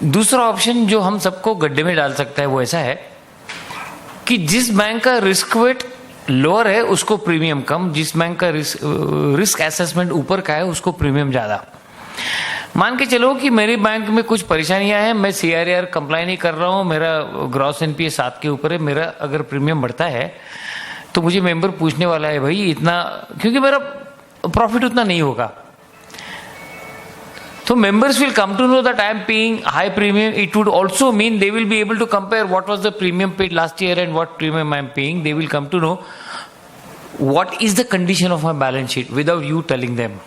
दूसरा ऑप्शन जो हम सबको गड्ढे में डाल सकता है वो ऐसा है कि जिस बैंक का रिस्क वेट लोअर है उसको प्रीमियम कम, जिस बैंक का रिस्क असेसमेंट ऊपर का है उसको प्रीमियम ज्यादा। मान के चलो कि मेरे बैंक में कुछ परेशानियां हैं, मैं CRAR कंप्लाई नहीं कर रहा हूं, मेरा ग्रॉस NPA 7 के ऊपर है, मेरा अगर प्रीमियम बढ़ता है तो मुझे मेंबर पूछने वाला है भाई इतना, क्योंकि मेरा प्रॉफिट उतना नहीं होगा। So members will come to know that I am paying high premium. It would also mean they will be able to compare what was the premium paid last year and what premium I am paying. They will come to know what is the condition of my balance sheet without you telling them.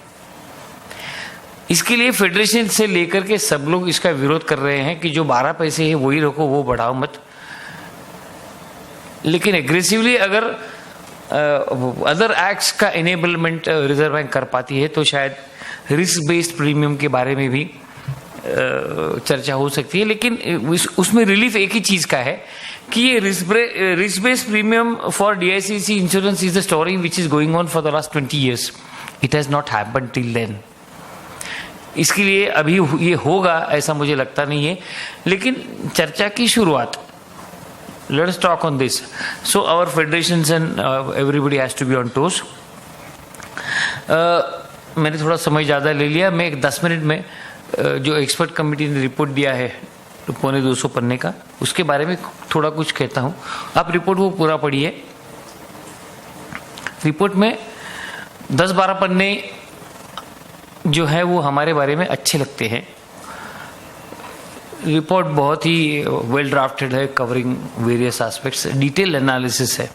इसके लिए federation से लेकर के सब लोग इसका विरोध कर रहे हैं कि जो 12 पैसे है वही रखो, वो बढ़ाओ मत। लेकिन एग्रेसिवली अगर अदर एक्ट्स का इनेबलमेंट रिजर्व बैंक कर पाती है तो शायद रिस्क बेस्ड प्रीमियम के बारे में भी चर्चा हो सकती है। लेकिन उसमें रिलीफ एक ही चीज का है कि ये risk based premium for DICC insurance is the story which is going on for the last 20 years. It has not happened till then. इसके लिए अभी ये होगा ऐसा मुझे लगता नहीं है, लेकिन चर्चा की शुरुआत। Let us talk on this. So our federations and everybody has to be on toes. मैंने थोड़ा समय ज़्यादा ले लिया। मैं एक 10 मिनट में जो एक्सपर्ट कमेटी ने रिपोर्ट दिया है 250 पन्ने का, उसके बारे में थोड़ा कुछ कहता हूँ। आप रिपोर्ट वो पूरा पढ़िए। रिपोर्ट में 10-12 पन्ने जो है वो हमारे बारे में अच्छे लगते हैं। रिपोर्ट बहुत ही वेल ड्राफ्टेड है, covering various aspects, detail analysis है,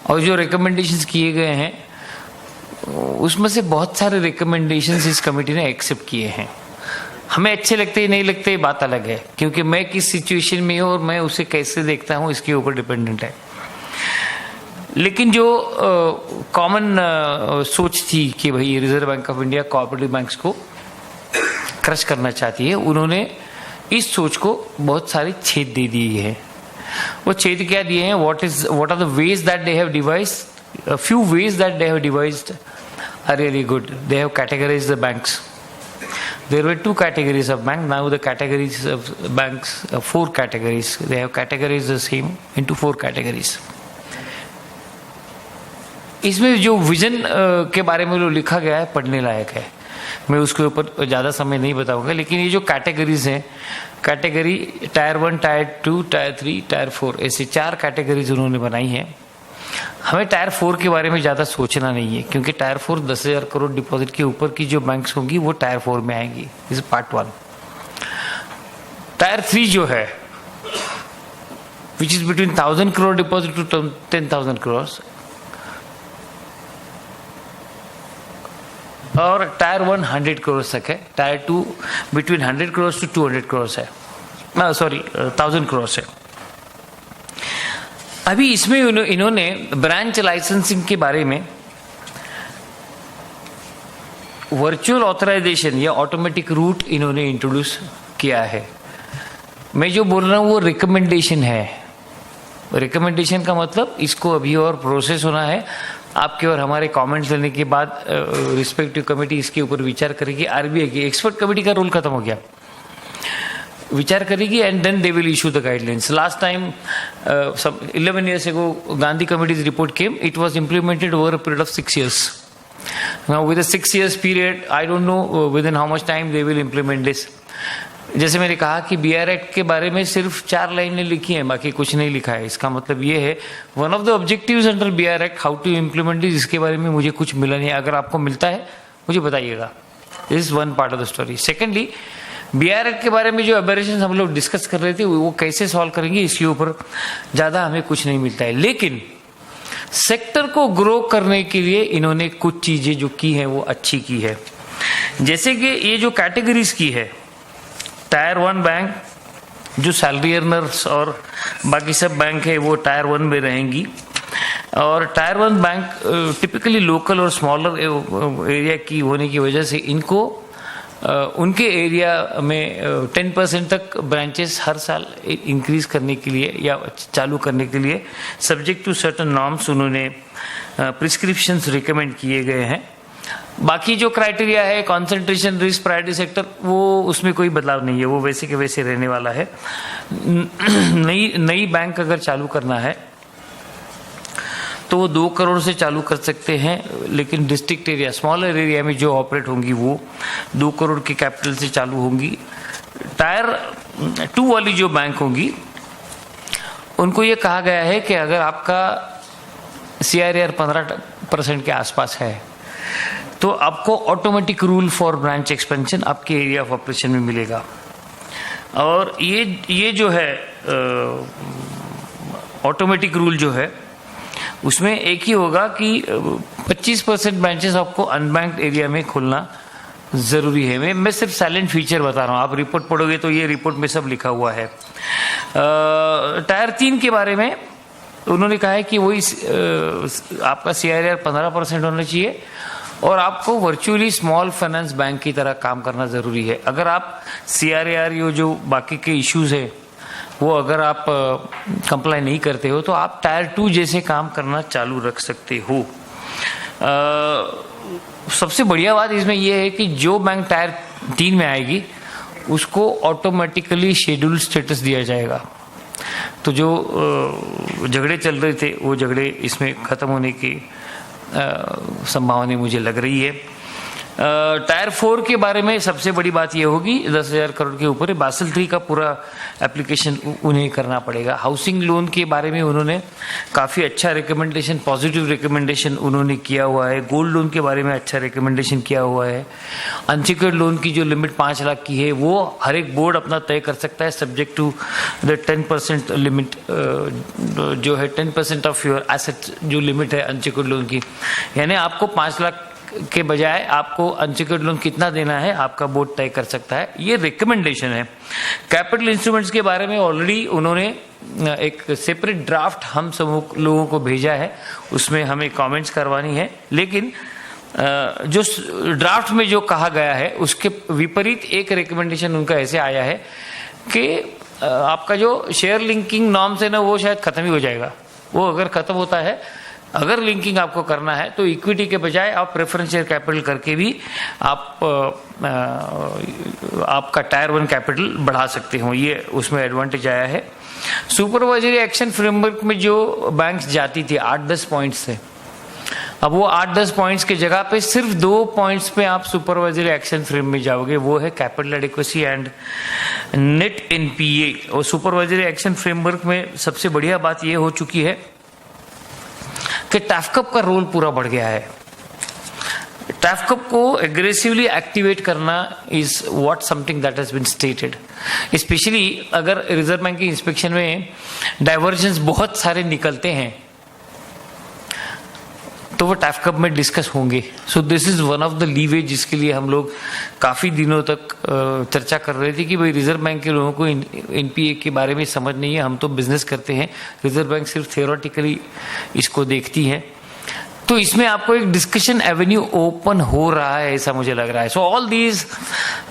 और जो रिकमेंडेशंस किए गए हैं उसमें से बहुत सारे रिकमेंडेशंस इस कमेटी ने एक्सेप्ट किए हैं। हमें अच्छे लगते ही नहीं लगते बात अलग है, क्योंकि मैं किस सिचुएशन में हूँ और मैं उसे कैसे देखता हूँ इसके ऊपर डिपेंडेंट है। लेकिन जो कॉमन सोच थी कि भाई reserve bank of India cooperative banks को क्रश करना चाहती है, उन्होंने इस सोच को बहुत सारे छेद दे दिए हैं। वो छेद क्या दिए हैं? what are the ways that they have devised? A few ways that they have devised are really good. They have categorized the banks. There were 2 categories of bank. Now the categories of banks are 4 categories. They have categorized the same into 4 categories. इसमें जो vision के बारे में जो लिखा गया है पढ़ने लायक है। मैं उसके ऊपर ज़्यादा समय नहीं बताऊंगा, लेकिन ये जो कैटेगरीज हैं, category tyre 1, tyre 2, tyre 3, tyre 4, ऐसे 4 कैटेगरीज उन्होंने बनाई हैं। हमें टायर 4 के बारे में ज़्यादा सोचना नहीं है, क्योंकि टायर 4 10,000 करोड़ डिपॉजिट के ऊपर की जो बैंक्स होंगी वो टायर 4 में आएंगी। इस पार्ट 1। टायर 3 जो है which is between 1,000 crore deposit to 10,000 crore, और टायर 1 100 करोड़ तक है। Tier 2 between 100 crore to 200 crore है, 1,000 करोड़ है। अभी इसमें इन्होंने ब्रांच लाइसेंसिंग के बारे में वर्चुअल ऑथराइजेशन या ऑटोमेटिक रूट इन्होंने इंट्रोड्यूस किया है। मैं जो बोल रहा हूँ वो रिकमेंडेशन है। रिकमेंडेशन का मतलब इसको अभी और प्रोसेस होना है। आपके और हमारे कमेंट्स लेने के बाद रिस्पेक्टिव कमेटी इसके ऊपर विचार करेगी। RBI की एक्सपर्ट कमेटी का रोल खत्म हो गया। विचार करेगी and then they will issue the guidelines. Last time 11 years ago Gandhi Committee's report came. It was implemented over a period of 6 years. Now with a 6 years period, I don't know within how much time they will implement this. जैसे मैंने कहा कि BR act के बारे में सिर्फ 4 लाइनें लिखी हैं, बाकी कुछ नहीं लिखा है. इसका मतलब ये है one of the objectives under BR act how to implement this, इसके बारे में मुझे कुछ मिला नहीं. अगर आपको मिलता है मुझे बताइएगा. This is one part of the story. Secondly, BR act के बारे में जो एबरेशन हम लोग डिस्कस कर रहे थे वो कैसे सॉल्व करेंगे, इसके ऊपर ज्यादा हमें कुछ नहीं मिलता है. लेकिन सेक्टर को ग्रो करने के लिए इन्होंने कुछ चीजें जो की हैं वो अच्छी की है. जैसे कि ये जो कैटेगरीज की है, टायर 1 बैंक जो सैलरी अर्नर्स और बाकी सब बैंक है वो टायर 1 में रहेंगी. और टायर 1 बैंक टिपिकली लोकल और स्मॉलर एरिया की होने की वजह से इनको उनके एरिया में 10% तक ब्रांचेस हर साल इंक्रीज करने के लिए या चालू करने के लिए सब्जेक्ट टू सर्टेन नॉर्म्स उन्होंने प्रिस्क्रिप्शंस रिकमेंड किए गए हैं. बाकी जो क्राइटेरिया है, कंसंट्रेशन, रिस्क, प्रायोरिटी सेक्टर, वो उसमें कोई बदलाव नहीं है, वो वैसे के वैसे रहने वाला है. नई बैंक अगर चालू करना है तो वो 2 करोड़ से चालू कर सकते हैं, लेकिन डिस्ट्रिक्ट एरिया, स्मॉलर एरिया में जो ऑपरेट होंगी वो 2 करोड़ के कैपिटल से चालू होंगी. टायर 2 वाली जो बैंक होंगी उनको ये कहा गया है कि अगर आपका CRAR 15% के आसपास है तो आपको automatic rule for branch expansion आपके एरिया ऑफ ऑपरेशन में मिलेगा. और ये जो है ऑटोमेटिक रूल जो है उसमें एक ही होगा कि 25% ब्रांचेस आपको अनबैंक्ड एरिया में खोलना जरूरी है. मैं सिर्फ साइलेंट फीचर बता रहा हूँ, आप रिपोर्ट पढ़ोगे तो ये रिपोर्ट में सब लिखा हुआ है. टायर 3 के बारे में उन्होंने कहा है कि वही आपका CRAR 15% होना चाहिए और आपको वर्चुअली स्मॉल फाइनेंस बैंक की तरह काम करना जरूरी है. अगर आप CRAR ये जो बाकी के इश्यूज है वो अगर आप कंप्लाई नहीं करते हो तो आप टायर 2 जैसे काम करना चालू रख सकते हो. सबसे बढ़िया बात इसमें यह है कि जो बैंक टायर 3 में आएगी उसको ऑटोमेटिकली शेड्यूल स्टेटस दिया जाएगा. तो जो झगड़े चल रहे थे वो झगड़े इसमें खत्म होने की संभावना मुझे लग रही है. टायर 4 के बारे में सबसे बड़ी बात यह होगी 10,000 करोड़ के ऊपर बासल 3 का पूरा एप्लीकेशन उन्हें करना पड़ेगा. हाउसिंग लोन के बारे में उन्होंने काफ़ी अच्छा रिकमेंडेशन, पॉजिटिव रिकमेंडेशन उन्होंने किया हुआ है. गोल्ड लोन के बारे में अच्छा रिकमेंडेशन किया हुआ है. अनसिक्योर्ड लोन की जो लिमिट 5 लाख की है वो हर एक बोर्ड अपना तय कर सकता है सब्जेक्ट टू द 10% लिमिट जो है 10% ऑफ योर एसेट जो लिमिट है अनसिक्योर्ड लोन की. यानी आपको 5 लाख के बजाय आपको अनसिक्योर्ड लोन कितना देना है आपका बोर्ड तय कर सकता है. ये रिकमेंडेशन है. कैपिटल इंस्ट्रूमेंट्स के बारे में ऑलरेडी उन्होंने एक सेपरेट ड्राफ्ट हम सब लोगों को भेजा है, उसमें हमें कमेंट्स करवानी है. लेकिन जो ड्राफ्ट में जो कहा गया है उसके विपरीत एक रिकमेंडेशन उनका ऐसे आया है कि आपका जो शेयर लिंकिंग नॉर्म्स है ना वो शायद खत्म ही हो जाएगा. वो अगर खत्म होता है, अगर लिंकिंग आपको करना है तो इक्विटी के बजाय आप प्रेफरेंस शेयर कैपिटल करके भी आप आपका टायर 1 कैपिटल बढ़ा सकते हो. ये उसमें एडवांटेज आया है. सुपरवाइजरी एक्शन फ्रेमवर्क में जो बैंक्स जाती थी 8-10 पॉइंट्स से, अब वो 8-10 पॉइंट्स के जगह पे सिर्फ 2 पॉइंट्स पे आप सुपरवाइजरी एक्शन फ्रेम में जाओगे. वो है capital adequacy and net NPA. और सुपरवाइजरी एक्शन फ्रेमवर्क में सबसे बढ़िया बात ये हो चुकी है कि टैफकप का रोल पूरा बढ़ गया है. टैफकप को एग्रेसिवली एक्टिवेट करना is what something that has been stated. Specially अगर रिजर्व बैंक की इंस्पेक्शन में डाइवर्जेंस बहुत सारे निकलते हैं तो वो टैफकप में डिस्कस होंगे. सो this is one of the leeway जिसके लिए हम लोग काफ़ी दिनों तक चर्चा कर रहे थे कि भाई रिजर्व बैंक के लोगों को NPA के बारे में समझ नहीं है. हम तो बिजनेस करते हैं, रिजर्व बैंक सिर्फ थियोरेटिकली इसको देखती है. तो इसमें आपको एक डिस्कशन एवेन्यू ओपन हो रहा है ऐसा मुझे लग रहा है. So all these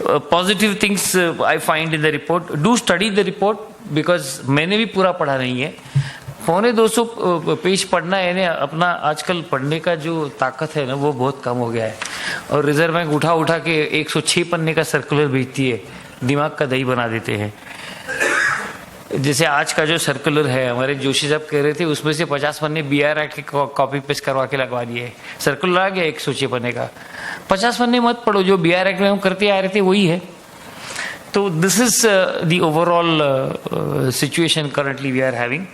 positive things I find in the report. Do study the report because मैंने भी पूरा पढ़ा नहीं है. 250 पेज पढ़ना है अपना आजकल पढ़ने का जो ताकत है ना वो बहुत कम हो गया है. और रिजर्व बैंक उठा के 106 पन्ने का सर्कुलर भेजती है, दिमाग का दही बना देते हैं. जैसे आज का जो सर्कुलर है, हमारे जोशी साहब कह रहे थे उसमें से 50 पन्ने BR एक्ट की कॉपी पेस्ट करवा के लगवा दिए। सर्कुलर आ गया 106 पन्ने का, 50 पन्ने मत पढ़ो, जो BR एक्ट में हम करते आ रहे थे वही है। तो this is the overall situation currently we are having.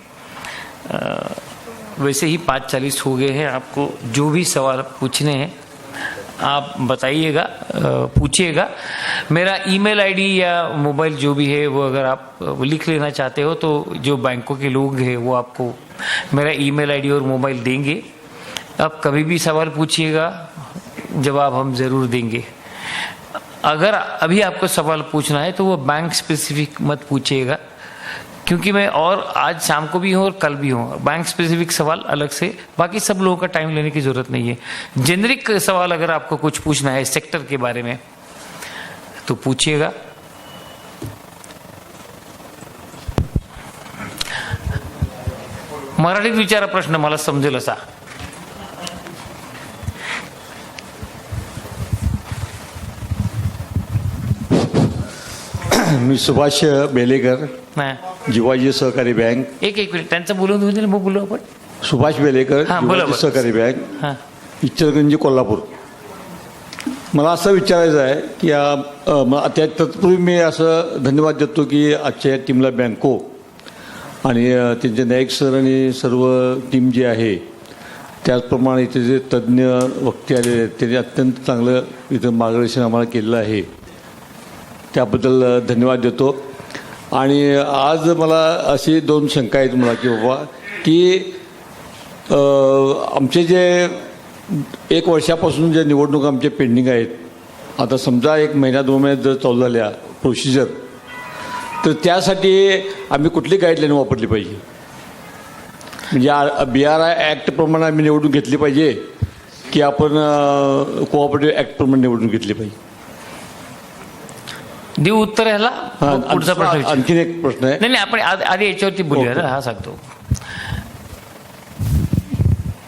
वैसे ही 5:40 हो गए हैं, आपको जो भी सवाल पूछने हैं आप बताइएगा, पूछिएगा। मेरा ईमेल आईडी या मोबाइल जो भी है वो अगर आप लिख लेना चाहते हो तो जो बैंकों के लोग हैं वो आपको मेरा ईमेल आईडी और मोबाइल देंगे। आप कभी भी सवाल पूछिएगा, जवाब हम ज़रूर देंगे। अगर अभी आपको सवाल पूछना है तो वो बैंक स्पेसिफिक मत पूछिएगा, क्योंकि मैं और आज शाम को भी हूँ और कल भी हूँ। बैंक स्पेसिफिक सवाल अलग से, बाकी सब लोगों का टाइम लेने की जरूरत नहीं है। जेनरिक सवाल अगर आपको कुछ पूछना है सेक्टर के बारे में तो पूछिएगा। मराठीत विचारा प्रश्न, मला समजेल असा। मी सुभाष बेलेकर, नाही, जिवाजी सहकारी बँक. एक मिनिट त्यांचं बोलून होईल ना, मग बोलू आपण. सुभाष बेलेकर, हां, बोला, जिवाजी बोला. सहकारी बँक, हां, इचलकरंजी, कोल्हापूर. मला असं विचारायचं आहे की तत्पूर्वी मी असं धन्यवाद देतो की आजच्या या टीमला बँको आणि त्यांचे नाईक सर आणि सर्व टीम जी आहे, त्याचप्रमाणे इथे जे तज्ज्ञ वक्ते आलेले आहेत त्यांनी अत्यंत चांगलं इथं मार्गदर्शन आम्हाला केलेलं आहे, त्याबद्दल धन्यवाद देतो. आणि आज मला अशी 2 शंका आहेत मला की बाबा की आमचे जे 1 वर्षापासून जे निवडणूक आमचे पेंडिंग आहेत, आता समजा 1 महिना 2 महिन्यात जर चालू झाल्या प्रोसिजर, तर त्यासाठी आम्ही कुठली गाईडलाईन वापरली पाहिजे? म्हणजे BRI ॲक्टप्रमाणे आम्ही निवडणूक घेतली पाहिजे की आपण कोऑपरेटिव्ह ॲक्टप्रमाणे निवडणूक घेतली पाहिजे? देऊ उत्तर ह्याला. पुढचा प्रश्न विचार. आणखीन एक प्रश्न आहे. नाही, आपण आधी याच्यावरती बोलूया ना. हा सांगतो,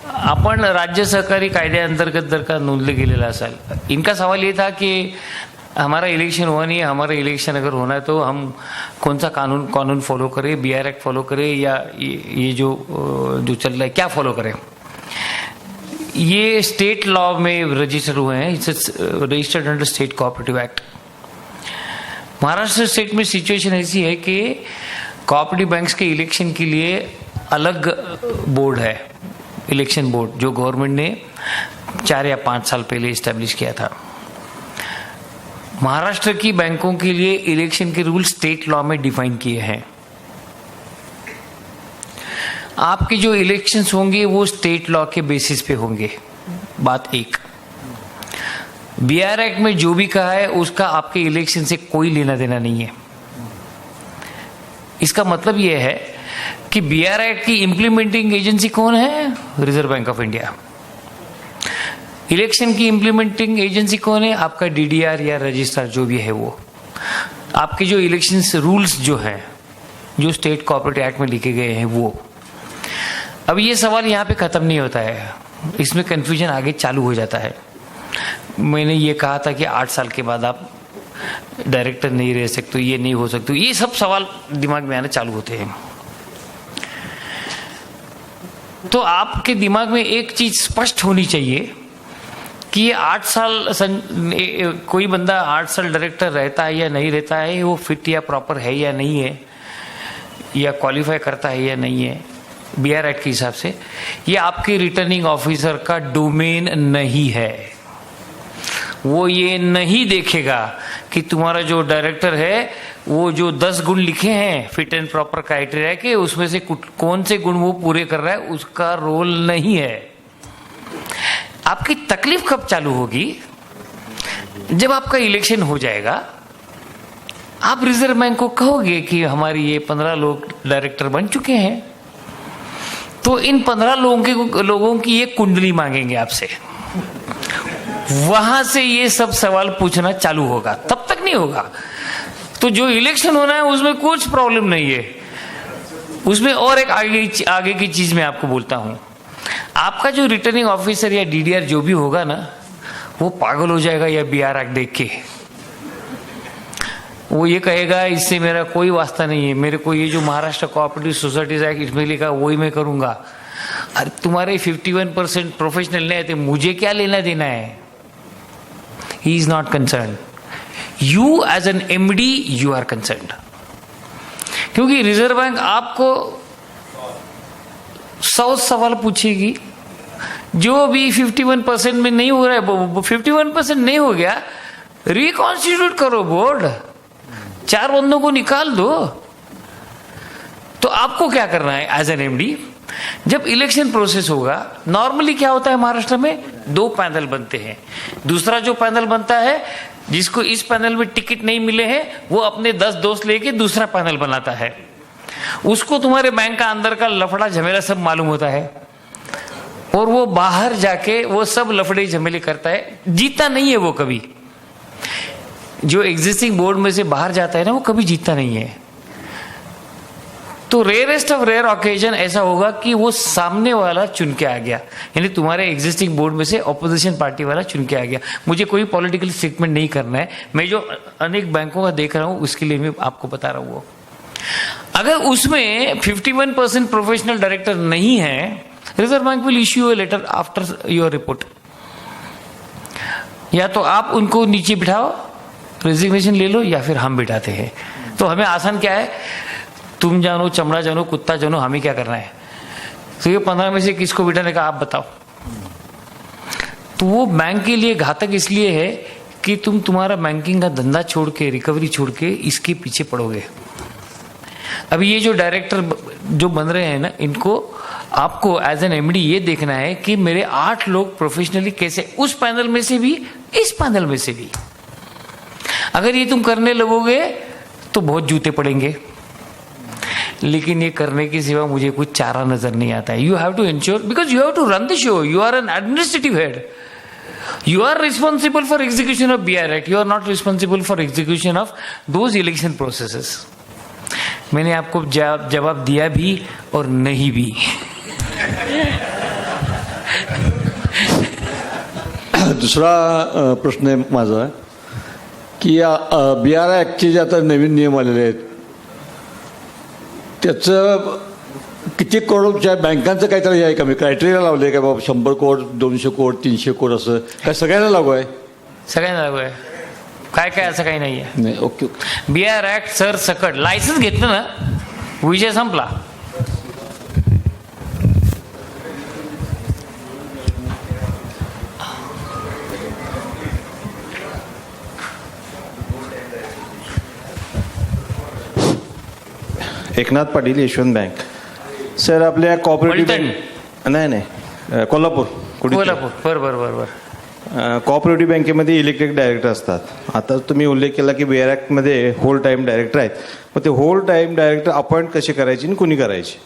आपण राज्य सहकारी कायद्याअंतर्गत जर का नोंदले गेलेला असाल, इनका सवाल ये था कि हमारा इलेक्शन हुआ नहीं है, हमारा इलेक्शन अगर होना है तो हम कौन सा कानून फॉलो करें, BR एक्ट फॉलो करें या ये जो चल रहा है क्या फॉलो करें? ये स्टेट लॉ में रजिस्टर हुए हैं, it's registered under state cooperative act. Maharashtra state में सिचुएशन ऐसी है कि कोऑपरेटिव बैंक्स के इलेक्शन के लिए अलग बोर्ड है, इलेक्शन बोर्ड, जो गवर्नमेंट ने 4 या 5 साल पहले इस्टेब्लिश किया था. महाराष्ट्र की बैंकों के लिए इलेक्शन के रूल स्टेट लॉ में डिफाइन किए हैं. आपके जो इलेक्शंस होंगे वो स्टेट लॉ के बेसिस पे होंगे. बात 1. BR एक्ट में जो भी कहा है उसका आपके इलेक्शन से कोई लेना देना नहीं है. इसका मतलब यह है कि BR एक्ट की इंप्लीमेंटिंग एजेंसी कौन है? Reserve bank of India. Election की इंप्लीमेंटिंग एजेंसी कौन है? आपका DDR या रजिस्ट्रार जो भी है वो. आपके जो इलेक्शन रूल्स जो हैं, जो स्टेट कोऑपरेटिव एक्ट में लिखे गए हैं वो. अब ये सवाल यहाँ पे खत्म नहीं होता है, इसमें कंफ्यूजन आगे चालू हो जाता है. मैंने ये कहा था कि 8 साल के बाद आप डायरेक्टर नहीं रह सकते, ये नहीं हो सकते, ये सब सवाल दिमाग में आना चालू होते हैं. तो आपके दिमाग में एक चीज स्पष्ट होनी चाहिए कि ये 8 साल कोई बंदा 8 साल डायरेक्टर रहता है या नहीं रहता है, वो फिट या प्रॉपर है या नहीं है, या क्वालिफाई करता है या नहीं है BR एक्ट के हिसाब से, ये आपके रिटर्निंग ऑफिसर का डोमेन नहीं है. वो ये नहीं देखेगा कि तुम्हारा जो डायरेक्टर है वो जो 10 गुण लिखे हैं फिट एंड प्रॉपर क्राइटेरिया के, उसमें से कौन से गुण वो पूरे कर रहा है, उसका रोल नहीं है. आपकी तकलीफ कब चालू होगी? जब आपका इलेक्शन हो जाएगा, आप रिजर्व बैंक को कहोगे कि हमारी ये 15 लोग डायरेक्टर बन चुके हैं, तो इन 15 लोगों की ये कुंडली मांगेंगे आपसे. वहां से ये सब सवाल पूछना चालू होगा, तब तक नहीं होगा. तो जो इलेक्शन होना है उसमें कुछ प्रॉब्लम नहीं है. उसमें और एक आगे की चीज मैं आपको बोलता हूं. आपका जो रिटर्निंग ऑफिसर या DDR जो भी होगा ना, वो पागल हो जाएगा या BR एक्ट देख के. वो ये कहेगा इससे मेरा कोई वास्ता नहीं है, मेरे को ये जो महाराष्ट्र कोऑपरेटिव सोसाइटीज एक्ट इसमें लिखा वही मैं करूंगा। अरे तुम्हारे 51% प्रोफेशनल नहीं आते, मुझे क्या लेना देना है? He is not concern. You as an MD you are concern, क्योंकि रिजर्व बैंक आपको 100 सवाल पूछेगी। जो भी 51% में नहीं हो रहा है, 51% नहीं हो गया, रिकॉन्स्टिट्यूट करो बोर्ड, 4 बंदों को निकाल दो। तो आपको क्या करना है एज एन एमडी? जब इलेक्शन प्रोसेस होगा, नॉर्मली क्या होता है महाराष्ट्र में, 2 पैनल बनते हैं। दूसरा जो पैनल बनता है, जिसको इस पैनल में टिकट नहीं मिले हैं, वो अपने 10 दोस्त लेके दूसरा पैनल बनाता है। उसको तुम्हारे बैंक का अंदर का लफड़ा झमेला सब मालूम होता है, और वो बाहर जाके वो सब लफड़े झमेले करता है। जीता नहीं है वो कभी। जो एग्जिस्टिंग बोर्ड में से बाहर जाता है ना, वो कभी जीतता नहीं है। तो रेयरेस्ट ऑफ रेयर ऑकेजन ऐसा होगा कि वो सामने वाला चुन के आ गया, यानी तुम्हारे एग्जिस्टिंग बोर्ड में से ऑपोजिशन पार्टी वाला चुन के आ गया। मुझे कोई पॉलिटिकल स्टेटमेंट नहीं करना है, मैं जो अनेक बैंकों का देख रहा हूं उसके लिए मैं आपको बता रहा हूं। अगर उसमें 51% प्रोफेशनल डायरेक्टर नहीं है, reserve bank will issue a letter after your report. या तो आप उनको नीचे बिठाओ, रेजिग्नेशन ले लो, या फिर हम बिठाते हैं। तो हमें आसान क्या है, तुम जानो, चमड़ा जानो, कुत्ता जानो, हमें क्या करना है। तो ये 15 में से किसको बिठाने का आप बताओ। तो वो बैंक के लिए घातक इसलिए है कि तुम तुम्हारा बैंकिंग का धंधा छोड़ के, रिकवरी छोड़ के इसके पीछे पड़ोगे। अभी ये जो डायरेक्टर जो बन रहे हैं ना, इनको आपको एज एन एमडी ये देखना है कि मेरे 8 लोग प्रोफेशनली कैसे, उस पैनल में से भी, इस पैनल में से भी। अगर ये तुम करने लगोगे तो बहुत जूते पड़ेंगे, लेकिन ये करने के सिवा मुझे कुछ चारा नजर नहीं आता है। You have to ensure, because you have to run the show, you are an administrative head, you are responsible for execution of BR Act, you are not responsible for execution of those election processes. मैंने आपको जवाब दिया भी और नहीं भी। दुसरा प्रश्न आहे माझा की BR Actचे जे आता नवीन नियम आलेले आहेत, त्याचं किती करोडच्या बँकांचं काहीतरी आहे का? मी क्रायटेरिया लावले का बाबा 100 करोड, 200 करोड, 300 करोड, असं काय सगळ्यांना लागू आहे? सगळ्यांना लागू आहे, काय काय असं काही नाही आहे. नाही, ओके. BR Act सर सकट लायसन्स घेतलं ना, विषय संपला. एकनाथ पाटील, यशवंत बँक. सर आपल्या कॉपरेटिव्ह बँक नाही कोल्हापूर. बरोबर. कॉपरेटिव्ह बँकेमध्ये इलेक्ट्रिक डायरेक्टर असतात. आता तुम्ही उल्लेख केला की BR Act मध्ये होल टाईम डायरेक्टर आहेत. मग ते होल टाईम डायरेक्टर अपॉइंट कसे करायचे आणि कुणी करायचे?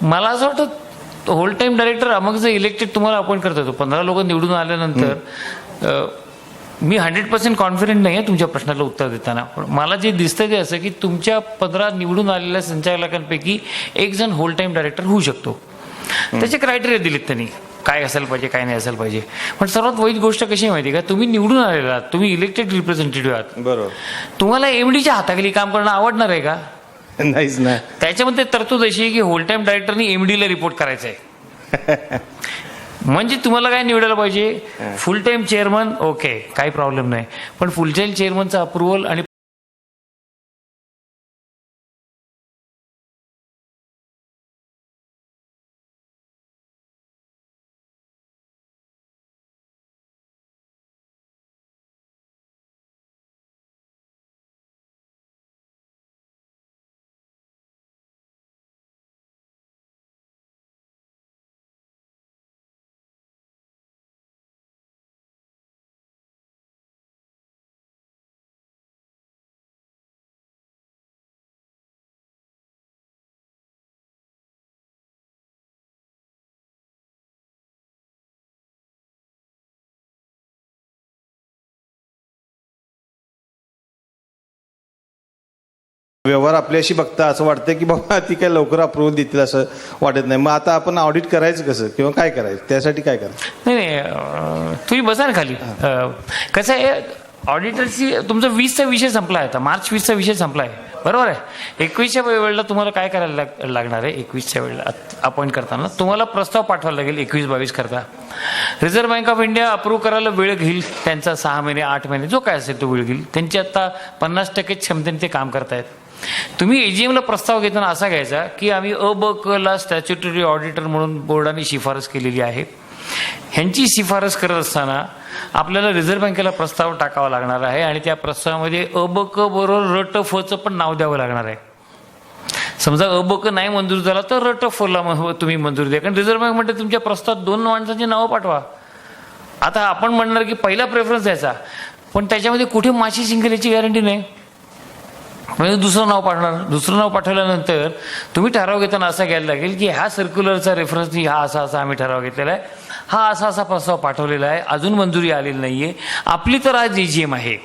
मला असं वाटतं होल टाइम डायरेक्टर मग जे इलेक्टेड तुम्हाला अपॉइंट करता येतो. 15 लोक निवडून आल्यानंतर मी 100% कॉन्फिडंट नाही आहे तुमच्या प्रश्नाला उत्तर देताना. पण मला जे दिसतं ते असं की तुमच्या 15 निवडून आलेल्या संचालकांपैकी एक जण होल टाइम डायरेक्टर होऊ शकतो. त्याचे क्रायटेरिया दिलेत त्यांनी, काय असायला पाहिजे, काय नाही असायला पाहिजे. पण सर्वात वाईट गोष्ट कशी माहिती का, तुम्ही निवडून आलेला आहात, तुम्ही इलेक्टेड रिप्रेझेंटेटिव्ह आहात. बरोबर. तुम्हाला एमडीच्या हाताखाली काम करणं आवडणार आहे का? नाहीच नाही. त्याच्यामध्ये तरतूद अशी आहे की होल टाइम डायरेक्टरनी एमडीला रिपोर्ट करायचं आहे. म्हणजे तुम्हाला काय निवडायला पाहिजे, फुल टाइम चेअरमन, ओके काही प्रॉब्लेम नाही, पण फुल टाइम चेअरमनचा अप्रुव्हल आणि व्यवहार आपल्याशी बघता असं वाटतं की बाबा ती काय लवकर अप्रुव्हल देतील असं वाटत नाही. मग आता आपण ऑडिट करायचं कसं किंवा काय करायचं, त्यासाठी काय करायचं? नाही तुम्ही बसा ना खाली. कसं आहे, ऑडिटरची तुमचा 20चा विषय संपला आहे, आता मार्च 20चा विषय संपला आहे, बरोबर आहे. 21च्या वेळेला तुम्हाला काय करायला लागणार आहे? 21च्या वेळेला अपॉइंट करताना तुम्हाला प्रस्ताव पाठवायला लागेल 21-22 करता. Reserve bank of India approve करायला वेळ घेईल, त्यांचा 6 महिने 8 महिने जो काय असेल तो वेळ घेईल. त्यांची आता 50% क्षमतेने ते काम करतायत. तुम्ही एजीएमला प्रस्ताव घेताना असा घ्यायचा की आम्ही ला स्टॅच्युटरी ऑडिटर म्हणून बोर्डाने शिफारस केलेली आहे. ह्यांची शिफारस करत असताना आपल्याला रिझर्व्ह बँकेला प्रस्ताव टाकावा लागणार आहे आणि त्या प्रस्तावामध्ये बरोबर रट फचं पण नाव द्यावं लागणार आहे. समजा नाही मंजूर झाला तर रट फला तुम्ही मंजूर द्या, कारण रिझर्व्ह बँक म्हणते तुमच्या प्रस्तावात 2 माणसांची नावं पाठवा. आता आपण म्हणणार की पहिला प्रेफरन्स द्यायचा, पण त्याच्यामध्ये कुठे माशी शिंगल याची गॅरंटी नाही, म्हणजे दुसरं नाव पाठवणार. दुसरं नाव पाठवल्यानंतर तुम्ही ठराव घेताना असा घ्यायला लागेल की ह्या सर्क्युलरचा रेफरन्स हा असा आम्ही ठराव घेतलेला आहे, हा असा प्रस्ताव पाठवलेला आहे, अजून मंजुरी आलेली नाहीये. आपली तर आज एजीएम आहे,